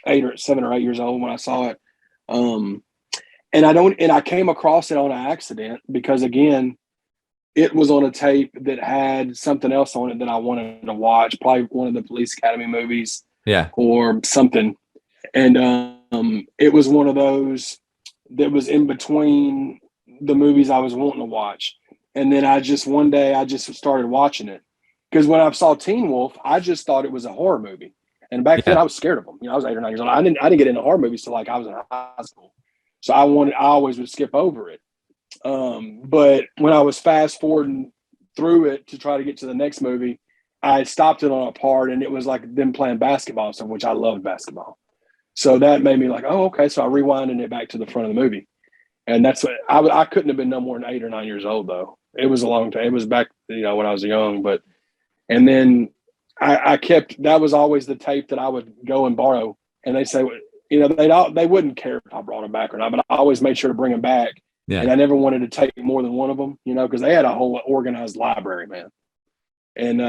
Speaker 2: 7 or 8 years old when I saw it. And I came across it on an accident because, again, it was on a tape that had something else on it that I wanted to watch, probably one of the Police Academy movies or something. And it was one of those that was in between the movies I was wanting to watch. And then one day I just started watching it. Because when I saw Teen Wolf, I just thought it was a horror movie. And back then I was scared of them. I was 8 or 9 years old. I didn't get into horror movies till like I was in high school. So I always would skip over it. But when I was fast forwarding through it to try to get to the next movie, I stopped it on a part, and it was like them playing basketball, which I loved basketball. So that made me like, oh, okay. So I rewinded it back to the front of the movie. And that's what I couldn't have been no more than 8 or 9 years old, though. It was a long time. It was back, when I was young. But, and then I kept, that was always the tape that I would go and borrow. And they say, they wouldn't care if I brought them back or not, but I always made sure to bring them back.
Speaker 1: Yeah.
Speaker 2: And I never wanted to take more than one of them, because they had a whole organized library, man. And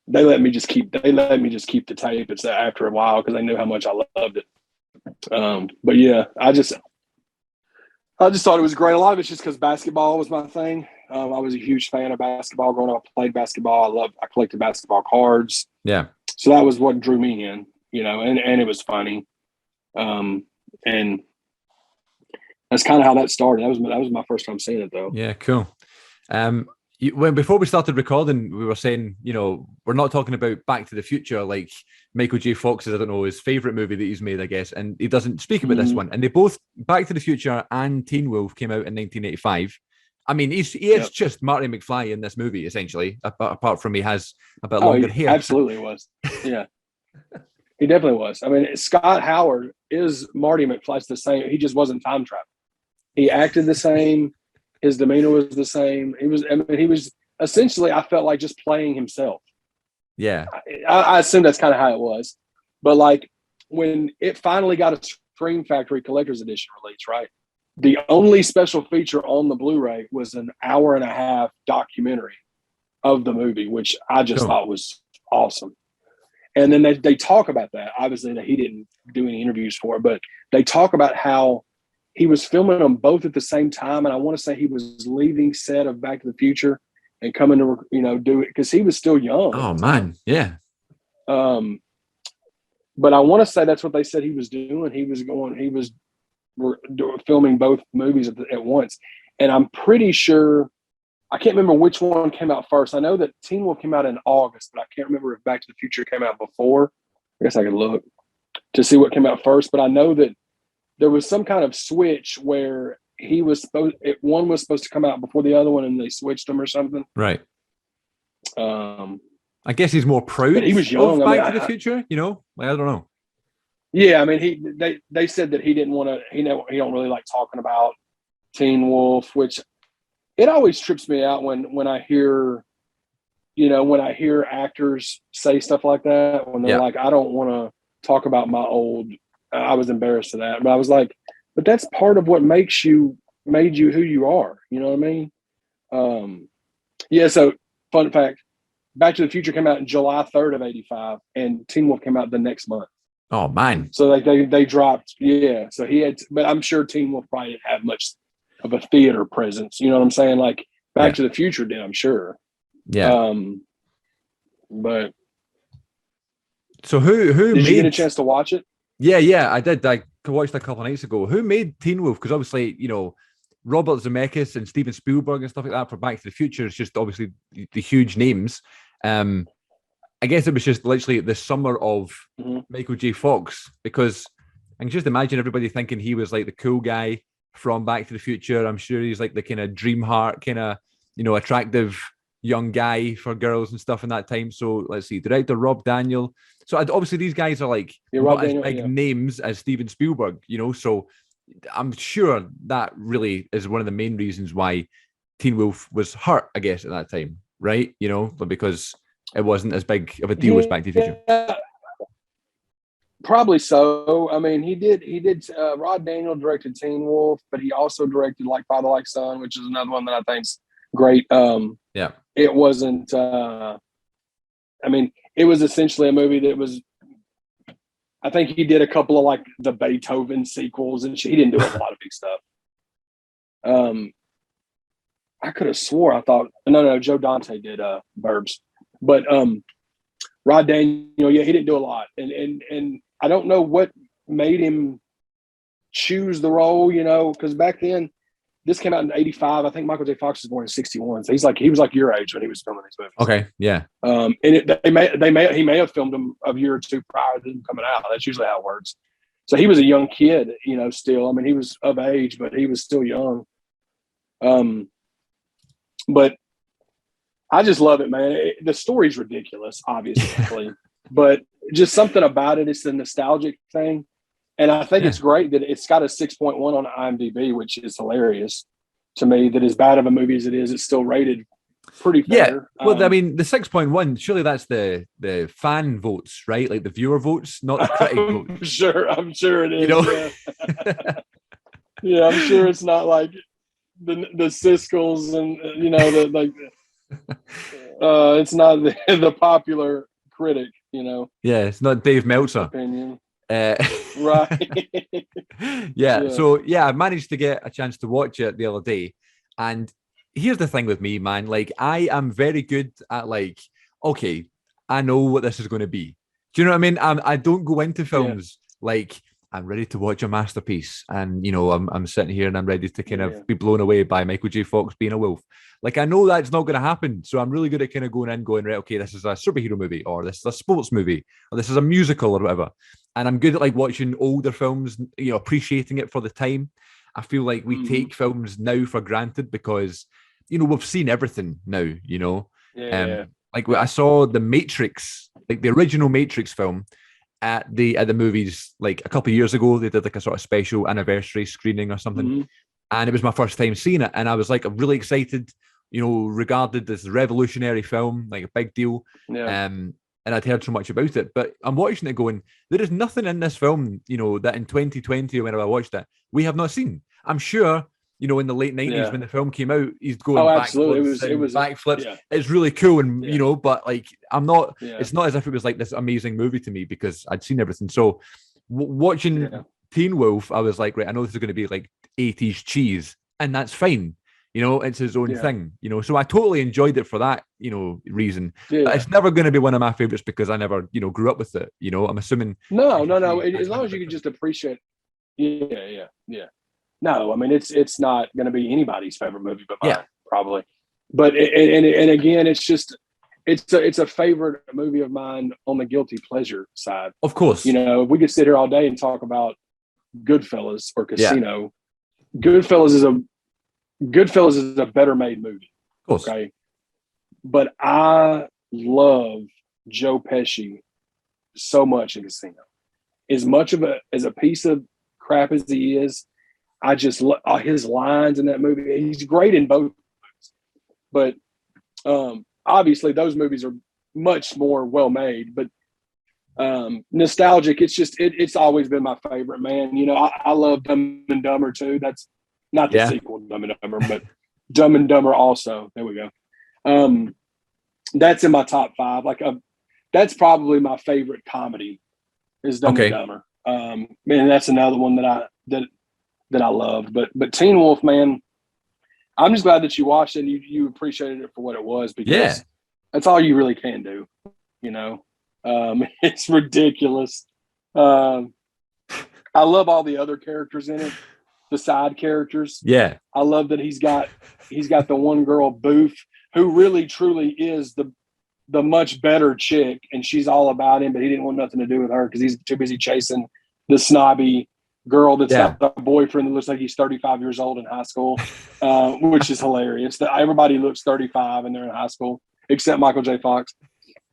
Speaker 2: they let me just keep the tape. It's after a while because they knew how much I loved it. But yeah, I just thought it was great. A lot of it's just because basketball was my thing. I was a huge fan of basketball growing up. I played basketball. I collected basketball cards.
Speaker 1: Yeah.
Speaker 2: So that was what drew me in, and it was funny. And that's kind of how that started. That was my first time seeing it, though.
Speaker 1: Yeah, cool. Before we started recording, we were saying, we're not talking about Back to the Future, like Michael J. Fox's, I don't know, his favorite movie that he's made, I guess, and he doesn't speak about this one. And they both, Back to the Future and Teen Wolf, came out in 1985. I mean, he is just Marty McFly in this movie, essentially, apart from he has a bit longer hair.
Speaker 2: Absolutely was. Yeah. He definitely was. I mean, Scott Howard is Marty McFly's the same. He just wasn't time traveling. He acted the same. His demeanor was the same. He was essentially, I felt like just playing himself.
Speaker 1: Yeah.
Speaker 2: I assume that's kind of how it was. But like when it finally got a Scream Factory Collector's Edition release, right? The only special feature on the Blu-ray was an 1.5-hour documentary of the movie, which I just thought was awesome. And then they talk about that. Obviously, that he didn't do any interviews for it, but they talk about how he was filming them both at the same time. And I want to say he was leaving set of Back to the Future and coming to, do it because he was still young.
Speaker 1: Oh, man. Yeah.
Speaker 2: But I want to say that's what they said he was doing. He was filming both movies at once. And I'm pretty sure, I can't remember which one came out first. I know that Teen Wolf came out in August, but I can't remember if Back to the Future came out before. I guess I could look to see what came out first. But I know that there was some kind of switch where one was supposed to come out before the other one, and they switched them or something.
Speaker 1: Right. I guess he's more proud.
Speaker 2: He was young.
Speaker 1: Of Back to the Future. I don't know.
Speaker 2: Yeah, I mean, they said that he didn't want to. He don't really like talking about Teen Wolf, which it always trips me out when I hear, actors say stuff like that when they're like, I don't want to talk about my old. I was embarrassed of that, but I was like, but that's part of what made you who you are. You know what I mean? Yeah. So fun fact, Back to the Future came out in July 3rd of 85 and Teen Wolf came out the next month.
Speaker 1: Oh man.
Speaker 2: So like they dropped. Yeah. So he had, but I'm sure Teen Wolf probably didn't have much of a theater presence. You know what I'm saying? Like Back to the Future did, I'm sure.
Speaker 1: Yeah.
Speaker 2: But
Speaker 1: so who
Speaker 2: did you get a chance to watch it?
Speaker 1: Yeah, I did. I watched a couple of nights ago. Who made Teen Wolf? Because obviously, Robert Zemeckis and Steven Spielberg and stuff like that for Back to the Future is just obviously the huge names. I guess it was just literally the summer of Michael J. Fox, because I can just imagine everybody thinking he was like the cool guy from Back to the Future. I'm sure he's like the kind of dream heart, kind of, attractive young guy for girls and stuff in that time. So let's see, director Rob Daniel. So obviously these guys are like not as big names as Steven Spielberg, so I'm sure that really is one of the main reasons why Teen Wolf was hurt, I guess, at that time, right? Because it wasn't as big of a deal as Back to the Future.
Speaker 2: Probably so. I mean, he did. Rod Daniel directed Teen Wolf, but he also directed like Father Like Son, which is another one that I think's great. It wasn't. I mean, it was essentially a movie that was. I think he did a couple of like the Beethoven sequels, and he didn't do a lot of big stuff. I could have swore I thought no, Joe Dante did Burbs, but Rod Daniel, he didn't do a lot, and I don't know what made him choose the role, because back then this came out in 85. I think Michael J. Fox was born in 61, so he was like your age when he was filming these movies.
Speaker 1: Okay, yeah.
Speaker 2: And he may have filmed them a year or two prior to them coming out. That's usually how it works. So he was a young kid, still. I mean, he was of age, but he was still young. But I just love it, man. The story's ridiculous, obviously, but just something about it. It's the nostalgic thing. And I think
Speaker 1: Yeah.
Speaker 2: it's great that it's got a 6.1 on IMDb, which is hilarious to me. That as bad of a movie as it is, it's still rated pretty fair.
Speaker 1: Yeah. Well, I mean, the 6.1, surely that's the fan votes, right? Like the viewer votes, not the critic votes.
Speaker 2: I'm sure it is.
Speaker 1: You know?
Speaker 2: Yeah. Yeah, I'm sure it's not like the Siskel's and it's not the popular critic,
Speaker 1: Yeah, it's not Dave Meltzer.
Speaker 2: Opinion.
Speaker 1: Right.
Speaker 2: Yeah.
Speaker 1: So I managed to get a chance to watch it the other day. And here's the thing with me, man. Like, I am very good at like, okay, I know what this is going to be. Do you know what I mean? I don't go into films like I'm ready to watch a masterpiece, and I'm sitting here and I'm ready to kind of be blown away by Michael J. Fox being a wolf. Like, I know that's not going to happen, so I'm really good at kind of going right, okay, this is a superhero movie, or this is a sports movie, or this is a musical, or whatever. And I'm good at like watching older films, appreciating it for the time. I feel like we take films now for granted because we've seen everything now. Like I saw the Matrix, like the original Matrix film, at the movies like a couple of years ago. They did like a sort of special anniversary screening or something, and it was my first time seeing it, and I was like really excited, regarded as a revolutionary film, like a big deal. And I'd heard so much about it, but I'm watching it going, there is nothing in this film, that in 2020 or whenever I watched it, we have not seen. I'm sure, in the late 90s when the film came out, he's going backflips. It was backflips. Yeah. It's really cool, and but like I'm not. Yeah. It's not as if it was like this amazing movie to me because I'd seen everything. So watching Teen Wolf, I was like, right, I know this is going to be like 80s cheese, and that's fine. It's his own thing. So I totally enjoyed it for that, reason. Yeah. But it's never going to be one of my favorites because I never, grew up with it. I'm assuming.
Speaker 2: No. As long as you can just appreciate. Yeah. No, I mean it's not going to be anybody's favorite movie but mine, probably. But and again, it's just it's a favorite movie of mine on the guilty pleasure side.
Speaker 1: Of course,
Speaker 2: we could sit here all day and talk about Goodfellas or Casino. Yeah. Goodfellas is a better made movie.
Speaker 1: Of course.
Speaker 2: Okay. But I love Joe Pesci so much in Casino. As much of as a piece of crap as he is, I just love his lines in that movie. He's great in both movies. But obviously those movies are much more well made, but nostalgic. It's always been my favorite, man. I love Dumb and Dumber too. That's not the sequel to Dumb and Dumber, but Dumb and Dumber also. There we go. That's in my top 5. Like that's probably my favorite comedy is Dumb and Dumber. Man, that's another one that I loved. But Teen Wolf, man, I'm just glad that you watched it and you appreciated it for what it was because that's all you really can do. It's ridiculous. I love all the other characters in it. The side characters.
Speaker 1: Yeah.
Speaker 2: I love that he's got the one girl, Booth, who really truly is the much better chick, and she's all about him, but he didn't want nothing to do with her because he's too busy chasing the snobby girl that's got a boyfriend that looks like he's 35 years old in high school, which is hilarious. Everybody looks 35 and they're in high school, except Michael J. Fox.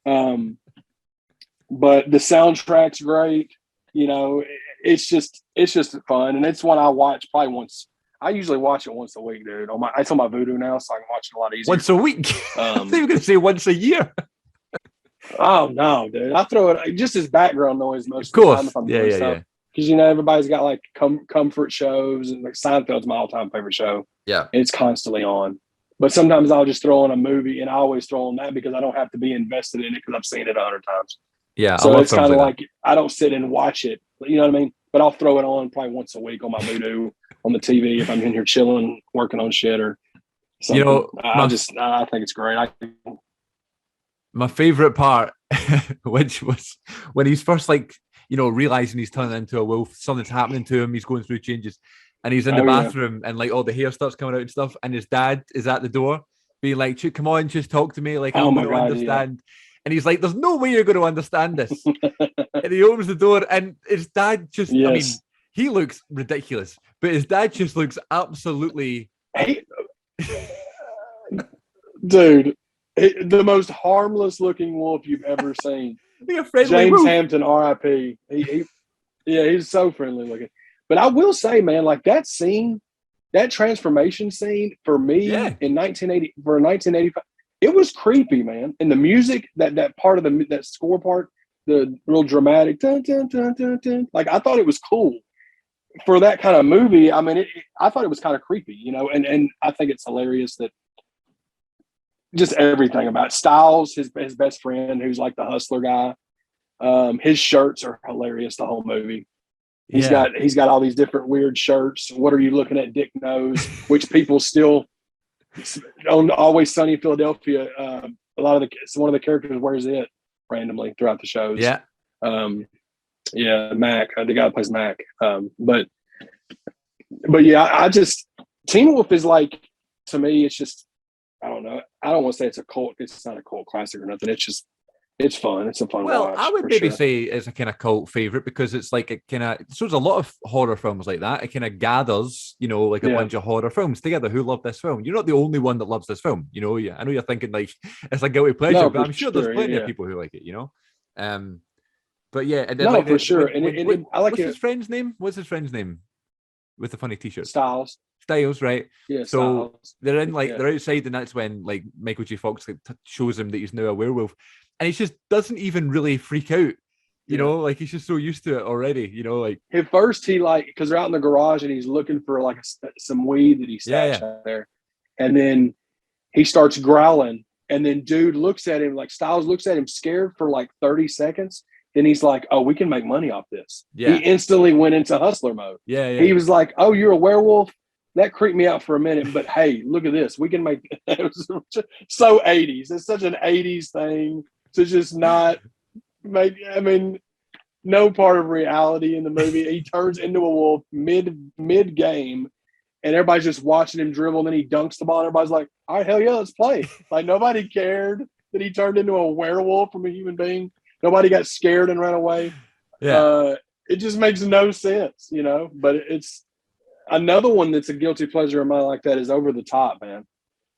Speaker 2: But the soundtrack's great. It's just fun, and it's one I watch probably once. I usually watch it once a week, dude. It's on my Vudu now, so I can watch it a lot easier.
Speaker 1: Once a week? I thought you were going to say once a year.
Speaker 2: Oh no, dude! I throw it just as background noise most
Speaker 1: of the time.
Speaker 2: If I'm doing stuff. Because everybody's got like comfort shows, and like Seinfeld's my all-time favorite show.
Speaker 1: Yeah,
Speaker 2: and it's constantly on. But sometimes I'll just throw on a movie, and I always throw on that because I don't have to be invested in it because I've seen it 100 times.
Speaker 1: Yeah,
Speaker 2: so it's kind of like I don't sit and watch it. You know what I mean? But I'll throw it on probably once a week on my Vudu on the TV if I'm in here chilling, working on shit or something. I think it's great.
Speaker 1: My favorite part, which was when he's first realizing he's turning into a wolf, something's happening to him, he's going through changes, and he's in the bathroom and like all the hair starts coming out and stuff, and his dad is at the door being like, come on, just talk to me, like I'm going to understand. Yeah. And he's like, there's no way you're going to understand this. And he opens the door, and his dad just, I mean, he looks ridiculous, but his dad just looks absolutely...
Speaker 2: Dude, the most harmless looking wolf you've ever seen.
Speaker 1: James
Speaker 2: wolf. Hampton, R.I.P. Yeah, he's so friendly looking. But I will say, man, like that scene, that transformation scene for me
Speaker 1: Yeah,
Speaker 2: in 1980 for 1985, it was creepy, man. And the music, that part of that score part, the real dramatic, dun, dun, dun, dun, dun, like I thought it was cool for that kind of movie. I mean, I thought it was kind of creepy, and I think it's hilarious that just everything about Styles, his best friend, who's like the hustler guy. His shirts are hilarious the whole movie.
Speaker 1: yeah.
Speaker 2: He's got all these different weird shirts. What are you looking at, Dick Knows? Which people still on Always Sunny in Philadelphia. One of the characters wears it randomly throughout the shows.
Speaker 1: Yeah.
Speaker 2: Um, yeah, Mac, the guy that plays Mac. But yeah, I just Teen Wolf is like, to me, it's just, I don't know. I don't want to say it's a cult. It's not a cult classic or nothing. It's fun. It's a fun
Speaker 1: Well, I
Speaker 2: watch
Speaker 1: would
Speaker 2: for
Speaker 1: maybe
Speaker 2: sure.
Speaker 1: say it's a kind of cult favorite because it's like it kind of so there's a lot of horror films like that. It kind of gathers, like a
Speaker 2: Yeah,
Speaker 1: bunch of horror films together who love this film. You're not the only one that loves this film. Yeah, I know you're thinking like it's a guilty pleasure,
Speaker 2: no,
Speaker 1: but
Speaker 2: for
Speaker 1: I'm sure there's
Speaker 2: sure.
Speaker 1: plenty of
Speaker 2: Yeah,
Speaker 1: people who like it. Um, but yeah, and then
Speaker 2: no,
Speaker 1: like
Speaker 2: for
Speaker 1: the
Speaker 2: sure. And I like
Speaker 1: what's
Speaker 2: it.
Speaker 1: his friend's name? What's his friend's name with the funny t-shirt?
Speaker 2: Styles.
Speaker 1: Styles, right?
Speaker 2: Yeah,
Speaker 1: So
Speaker 2: Styles.
Speaker 1: they're
Speaker 2: Yeah,
Speaker 1: they're outside, and that's when like Michael J. Fox like, shows him that he's now a werewolf, and he just doesn't even really freak out.
Speaker 2: yeah.
Speaker 1: Like he's just so used to it already. Like
Speaker 2: At first, he like because they're out in the garage and he's looking for like some weed that he
Speaker 1: yeah,
Speaker 2: stashed
Speaker 1: yeah,
Speaker 2: out there, and then he starts growling, and then dude looks at him like Styles looks at him scared for like 30 seconds. Then he's like, "Oh, we can make money off this." He
Speaker 1: yeah,
Speaker 2: instantly went into hustler mode.
Speaker 1: yeah, yeah,
Speaker 2: He was like, "Oh, you're a werewolf." That creeped me out for a minute, but hey, look at this. We can make it was so 80s. It's such an 80s thing to just not make. I mean, no part of reality in the movie. He turns into a wolf mid game, and everybody's just watching him dribble. And then he dunks the ball. And everybody's like, "All right, hell yeah, let's play!" Like nobody cared that he turned into a werewolf from a human being. Nobody got scared and ran away.
Speaker 1: yeah.
Speaker 2: It just makes no sense. But it's another one that's a guilty pleasure of mine like that is Over the Top, man.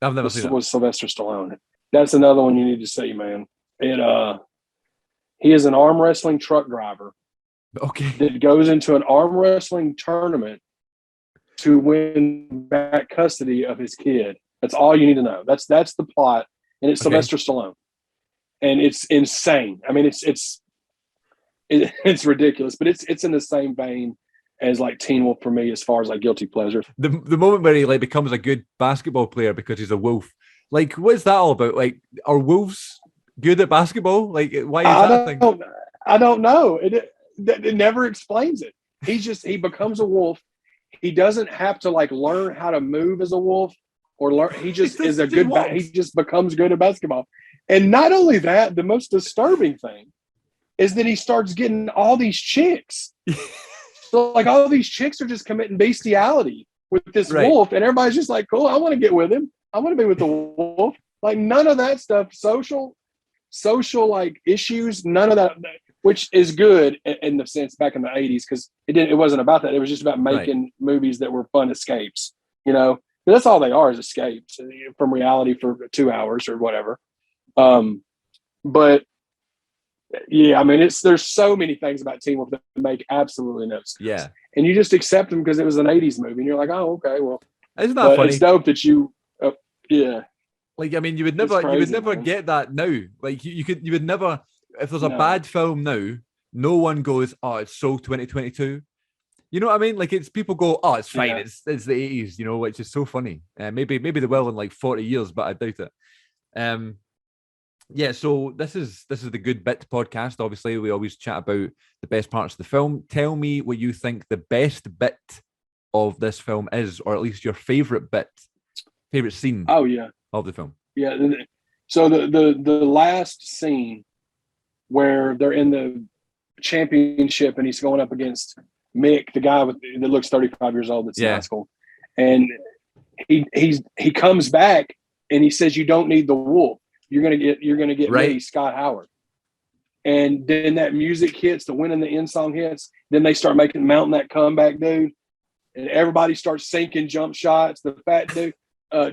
Speaker 1: I've never
Speaker 2: This
Speaker 1: seen it.
Speaker 2: was Sylvester Stallone. That's another one you need to see, man. He is an arm wrestling truck driver
Speaker 1: Okay,
Speaker 2: that goes into an arm wrestling tournament to win back custody of his kid. That's all you need to know. That's the plot, and it's
Speaker 1: okay.
Speaker 2: Sylvester Stallone, and it's insane. I mean, it's ridiculous, but it's in the same vein as like Teen Wolf for me as far as like guilty pleasure.
Speaker 1: The moment where he like becomes a good basketball player because he's a wolf. Like, what's that all about? Like, are wolves good at basketball? Like, why is
Speaker 2: I
Speaker 1: that a thing?
Speaker 2: don't I don't know. It never explains it. He becomes a wolf. He doesn't have to like learn how to move as a wolf or learn. He just is a good. He just becomes good at basketball. And not only that, the most disturbing thing is that he starts getting all these chicks. So like all these chicks are just committing bestiality with this
Speaker 1: Right.
Speaker 2: wolf, and everybody's just like, "Cool, I want to get with him. I want to be with the wolf." Like none of that stuff. Social like issues. None of that. Which is good in the sense back in the 80s because it wasn't about that. It was just about making movies that were fun escapes. That's all they are is escapes from reality for 2 hours or whatever. But yeah, I mean, there's so many things about Teen Wolf that make absolutely no sense.
Speaker 1: Yeah.
Speaker 2: And you just accept them because it was an 80s movie, and you're like, oh, okay, well.
Speaker 1: Isn't that funny?
Speaker 2: It's dope that yeah.
Speaker 1: Like, I mean, you would
Speaker 2: Crazy,
Speaker 1: never
Speaker 2: man.
Speaker 1: get that now. Like, you would never. If there's a
Speaker 2: No.
Speaker 1: bad film now, no one goes, "Oh, it's so 2022." You know what I mean? Like, it's people go, "Oh, it's fine.
Speaker 2: Yeah.
Speaker 1: It's the 80s," which is so funny. Maybe they will in like 40 years, but I doubt it. Yeah, so this is the Good Bit podcast. Obviously, we always chat about the best parts of the film. Tell me what you think the best bit of this film is, or at least your favorite scene
Speaker 2: Oh yeah.
Speaker 1: of the film.
Speaker 2: Yeah. So the last scene where they're in the championship and he's going up against Mick, the guy that looks 35 years old that's in high school, and he comes back and he says, "You don't need the wolf. You're gonna get
Speaker 1: Right.
Speaker 2: me, Scott Howard." And then that music hits, the Win in the End song hits. Then they start mounting that comeback, dude, and everybody starts sinking jump shots. The fat dude,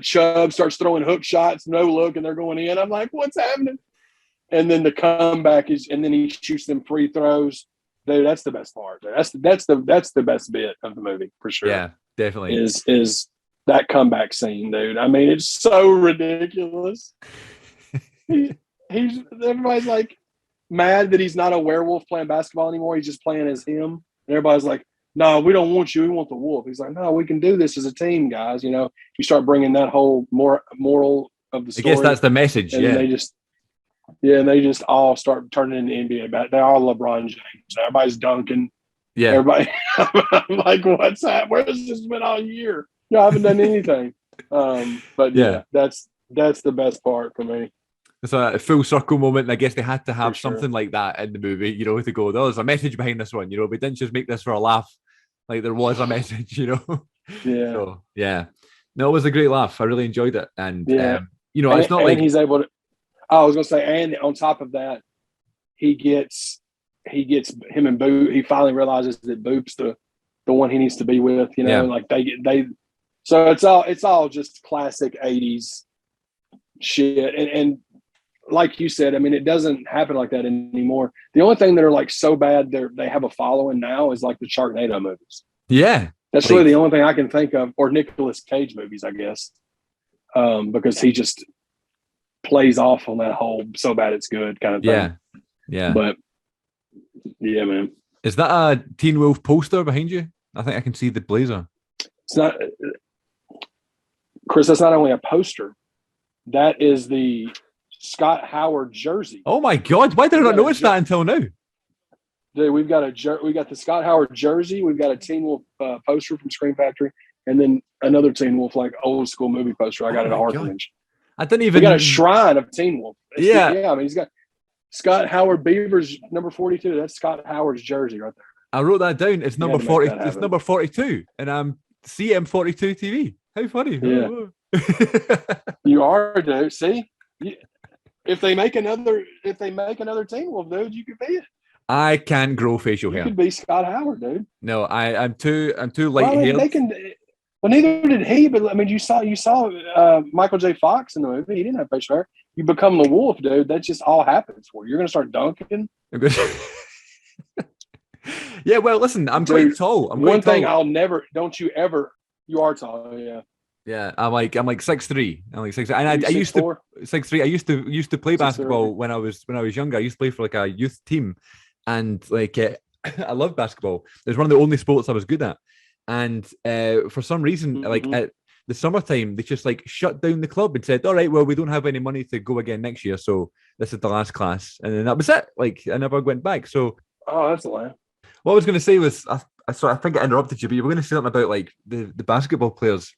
Speaker 2: Chubb, starts throwing hook shots, no look, and they're going in. I'm like, what's happening? And then the comeback and then he shoots them free throws. dude, that's the best part. That's the best bit of the movie for sure.
Speaker 1: Yeah, definitely.
Speaker 2: Is that comeback scene, dude? I mean, it's so ridiculous. He's everybody's like mad that he's not a werewolf playing basketball anymore. He's just playing as him, and everybody's like, "No, we don't want you. We want the wolf." He's like, "No, we can do this as a team, guys." You start bringing that whole moral of the story.
Speaker 1: I guess that's the message.
Speaker 2: And
Speaker 1: yeah.
Speaker 2: they just all start turning into NBA back. They're all LeBron James. Everybody's dunking.
Speaker 1: Yeah.
Speaker 2: Everybody, I'm like, what's that? Where has this been all year? I haven't done anything. But yeah, that's the best part for me.
Speaker 1: It's a full circle moment, and I guess they had to have
Speaker 2: sure.
Speaker 1: something like that in the movie, to go, there's a message behind this one, we didn't just make this for a laugh. Like, there was a message,
Speaker 2: Yeah.
Speaker 1: So, yeah. No, it was a great laugh. I really enjoyed it. And,
Speaker 2: it's not like he's able to, I was going to say, and on top of that, he gets him and Boop. He finally realizes that Boop's the one he needs to be with, like they, so it's all just classic 80s shit. And like you said, I mean, it doesn't happen like that anymore. The only thing that are like so bad they have a following now is like the Sharknado movies.
Speaker 1: Yeah.
Speaker 2: That's really the only thing I can think of, or Nicolas Cage movies, I guess. Because he just plays off on that whole so bad it's good kind of thing.
Speaker 1: Yeah.
Speaker 2: But yeah, man.
Speaker 1: Is that a Teen Wolf poster behind you? I think I can see the blazer.
Speaker 2: It's not, Chris, that's not only a poster. That is the Scott Howard jersey.
Speaker 1: Oh my God! Why did I not notice that until now?
Speaker 2: Dude, we got the Scott Howard jersey. We've got a Teen Wolf poster from Scream Factory, and then another Teen Wolf like old school movie poster. I got at Orphanage.
Speaker 1: I didn't even.
Speaker 2: We got a shrine of Teen Wolf.
Speaker 1: Yeah.
Speaker 2: I mean, he's got Scott Howard Beavers number 42. That's Scott Howard's jersey right there.
Speaker 1: I wrote that down. It's number 40. It's number 42, and I'm CM42 TV. How funny!
Speaker 2: Yeah. You are, dude. See. If they make another Teen Wolf, dude, you could be it.
Speaker 1: I can't grow facial hair.
Speaker 2: You could be Scott Howard, dude.
Speaker 1: No, I'm too light haired.
Speaker 2: Well, neither did he. But I mean, you saw Michael J. Fox in the movie. He didn't have facial hair. You become the wolf, dude. That just all happens for you. You're gonna start dunking.
Speaker 1: Yeah, well, listen, I'm quite tall.
Speaker 2: One thing I'll never. Don't you ever? You are tall, yeah.
Speaker 1: Yeah, I'm like 6'3". I'm like 6'3", and I used to 6'3". I used to play basketball when I was younger. I used to play for like a youth team, and like I love basketball. It was one of the only sports I was good at, and for some reason, like at the summertime, they just like shut down the club and said, "All right, well, we don't have any money to go again next year, so this is the last class," and then that was it. Like I never went back. So,
Speaker 2: that's a lie. What
Speaker 1: I was going to say was, I think I interrupted you, but you were going to say something about like the basketball players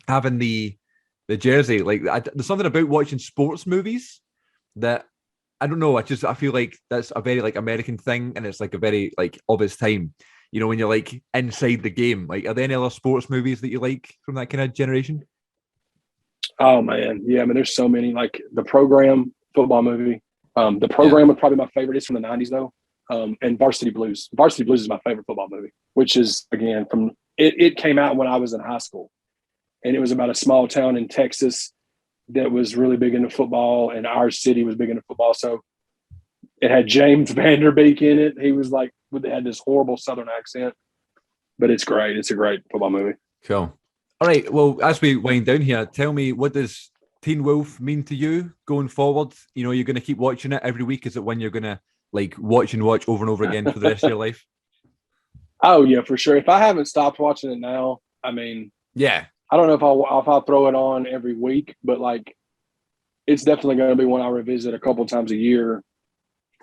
Speaker 1: having the jersey. Like there's something about watching sports movies that I don't know. I feel like that's a very like American thing, and it's like a very like of its time. When you're like inside the game. Like, are there any other sports movies that you like from that kind of generation?
Speaker 2: Oh man, yeah. I mean, there's so many. Like The Program, football movie. The Program was probably my favorite. It's from the '90s though. And Varsity Blues. Varsity Blues is my favorite football movie, which is again from it came out when I was in high school. And it was about a small town in Texas that was really big into football, and our city was big into football. So it had James Vanderbeek in it. He was like, had this horrible Southern accent, but it's great. It's a great football movie.
Speaker 1: Cool. All right. Well, as we wind down here, tell me, what does Teen Wolf mean to you going forward? You're going to keep watching it every week. Is it one you're going to like watch over and over again for the rest of your life?
Speaker 2: Oh yeah, for sure. If I haven't stopped watching it now, I mean,
Speaker 1: yeah.
Speaker 2: I don't know if I'll throw it on every week, but like, it's definitely going to be one I revisit a couple times a year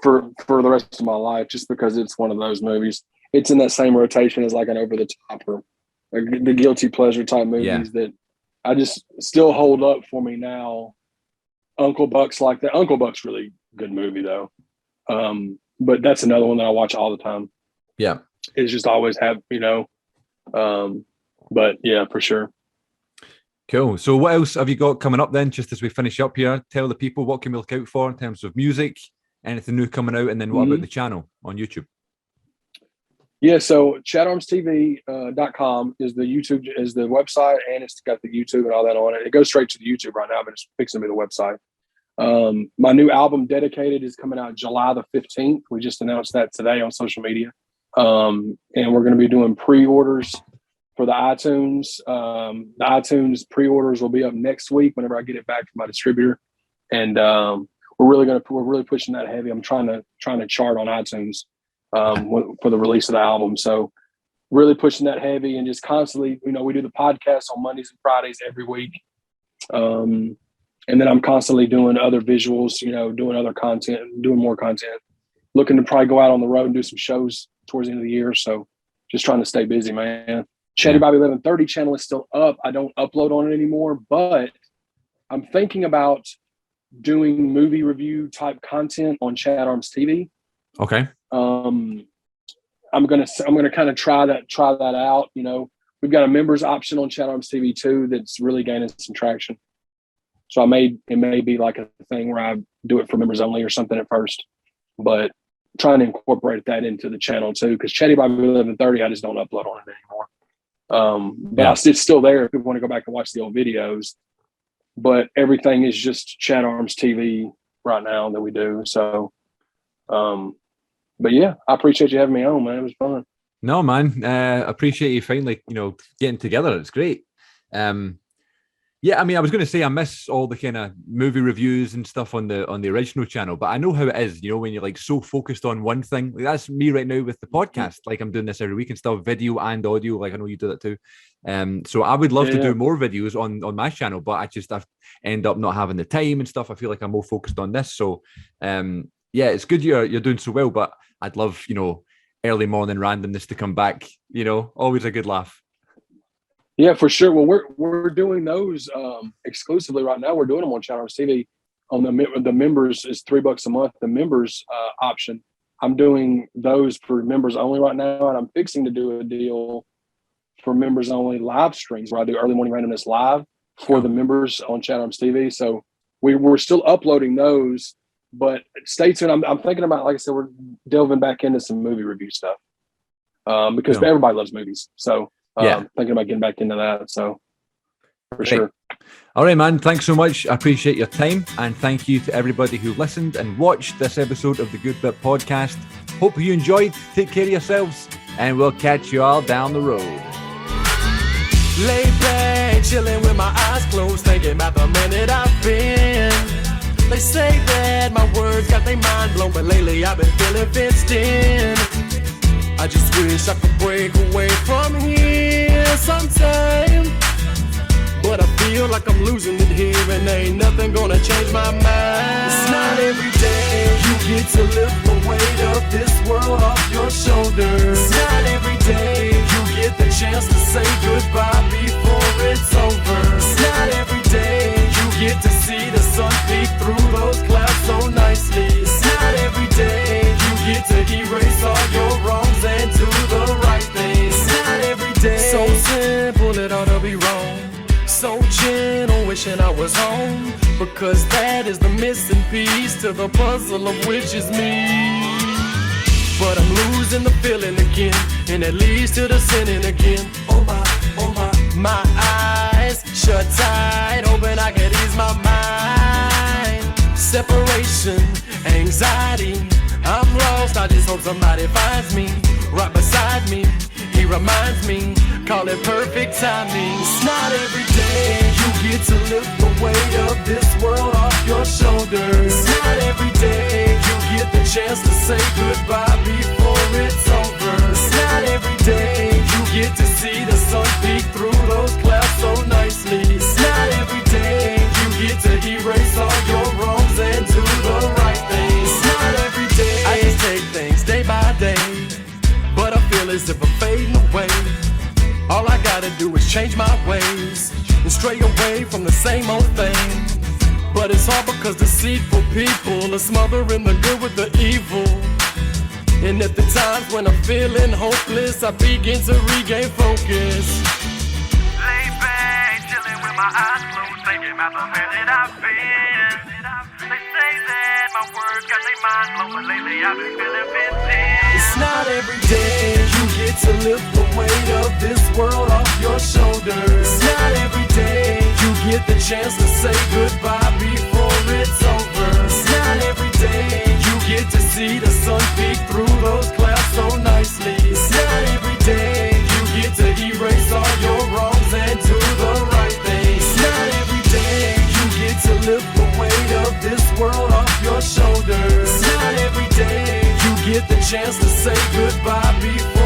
Speaker 2: for the rest of my life, just because it's one of those movies. It's in that same rotation as like an Over the Top or like the guilty pleasure type movies that I just still hold up for me now. Uncle Buck's like that. Uncle Buck's really good movie though. But that's another one that I watch all the time.
Speaker 1: Yeah.
Speaker 2: It's just always have, but yeah, for sure.
Speaker 1: Cool. So what else have you got coming up then, just as we finish up here? Tell the people what can we look out for in terms of music, anything new coming out, and then what about the channel on YouTube?
Speaker 2: Yeah, so chatarmstv.com is the YouTube, is the website, and it's got the YouTube and all that on it. It goes straight to the YouTube right now, but it's fixing to be the website. My new album, Dedicated, is coming out July the 15th. We just announced that today on social media. And we're going to be doing pre-orders for the iTunes. The iTunes pre-orders will be up next week whenever I get it back from my distributor. And we're really pushing that heavy. I'm trying to chart on iTunes for the release of the album. So really pushing that heavy and just constantly, we do the podcast on Mondays and Fridays every week. And then I'm constantly doing other visuals, doing other content, doing more content, looking to probably go out on the road and do some shows towards the end of the year. So just trying to stay busy, man. Chatty Bobby 1130 channel is still up. I don't upload on it anymore, but I'm thinking about doing movie review type content on Chat Arms TV.
Speaker 1: Okay.
Speaker 2: I'm gonna kind of try that out. We've got a members option on Chat Arms TV too that's really gaining some traction. So it may be like a thing where I do it for members only or something at first, but trying to incorporate that into the channel too. Because Chatty Bobby 1130, I just don't upload on it anymore. But it's still there if people want to go back and watch the old videos. But everything is just Chat Arms TV right now that we do. So, but yeah, I appreciate you having me on, man. It was fun.
Speaker 1: No, man. Appreciate you finally, getting together. It's great. Yeah, I mean, I was going to say I miss all the kind of movie reviews and stuff on the original channel, but I know how it is, when you're like so focused on one thing. Like, that's me right now with the podcast. Like, I'm doing this every week and stuff, video and audio. Like, I know you do that too. So I would love to do more videos on my channel, but I end up not having the time and stuff. I feel like I'm more focused on this. So yeah, it's good you're doing so well, but I'd love, early morning randomness to come back. Always a good laugh.
Speaker 2: Yeah, for sure. Well, we're doing those exclusively right now. We're doing them on Chat Arms TV. On the members is $3 a month. The members option, I'm doing those for members only right now, and I'm fixing to do a deal for members only live streams where I do early morning randomness live for the members on Chat Arms TV. So we're still uploading those, but stay tuned. I'm thinking about, like I said, we're delving back into some movie review stuff because everybody loves movies. So. Thinking about getting back into that. So for sure.
Speaker 1: All right, man. Thanks so much. I appreciate your time. And thank you to everybody who listened and watched this episode of the Good Bit Podcast. Hope you enjoyed. Take care of yourselves. And we'll catch you all down the road.
Speaker 3: Lay back, chilling with my eyes closed, thinking about the minute I've been. They say that my words got their mind blown, but lately I've been feeling fenced in. I just wish I could break away from here sometime, but I feel like I'm losing it here, and ain't nothing gonna change my mind. It's not every day you get to lift the weight of this world off your shoulders. It's not every day you get the chance to say goodbye before it's over. It's not every day you get to see the sun peek through those clouds so nicely. It's not every day you get to erase all your wrongs and do the right thing. It's not every day. So simple, it ought to be wrong. So gentle, wishing I was home, because that is the missing piece to the puzzle of which is me. But I'm losing the feeling again, and it leads to the sinning again. Oh my eyes shut tight, hoping I can ease my mind. Separation, anxiety, I'm lost, I just hope somebody finds me right beside me. He reminds me, call it perfect timing. It's not every day you get to lift the weight of this world off your shoulders. It's not every day you get the chance to say goodbye before it's over. It's not every day you get to see the sun peek through those clouds so nicely. It's not every day you get to erase all your wrongs and do the right thing. It's not every day. I just take things day by day, but I feel as if I'm fading away. All I gotta do is change my ways and stray away from the same old thing. But it's hard because deceitful people are smothering the good with the evil. And at the times when I'm feeling hopeless, I begin to regain focus. Lay back, chilling with my eyes closed, thinking about the man that I've been. They say that my words got their mind blown, but lately I've been feeling vintage. It's not every day you get to lift the weight of this world off your shoulders. It's not every day you get the chance to say goodbye before it's over. your shoulder. It's not every day you get the chance to say goodbye before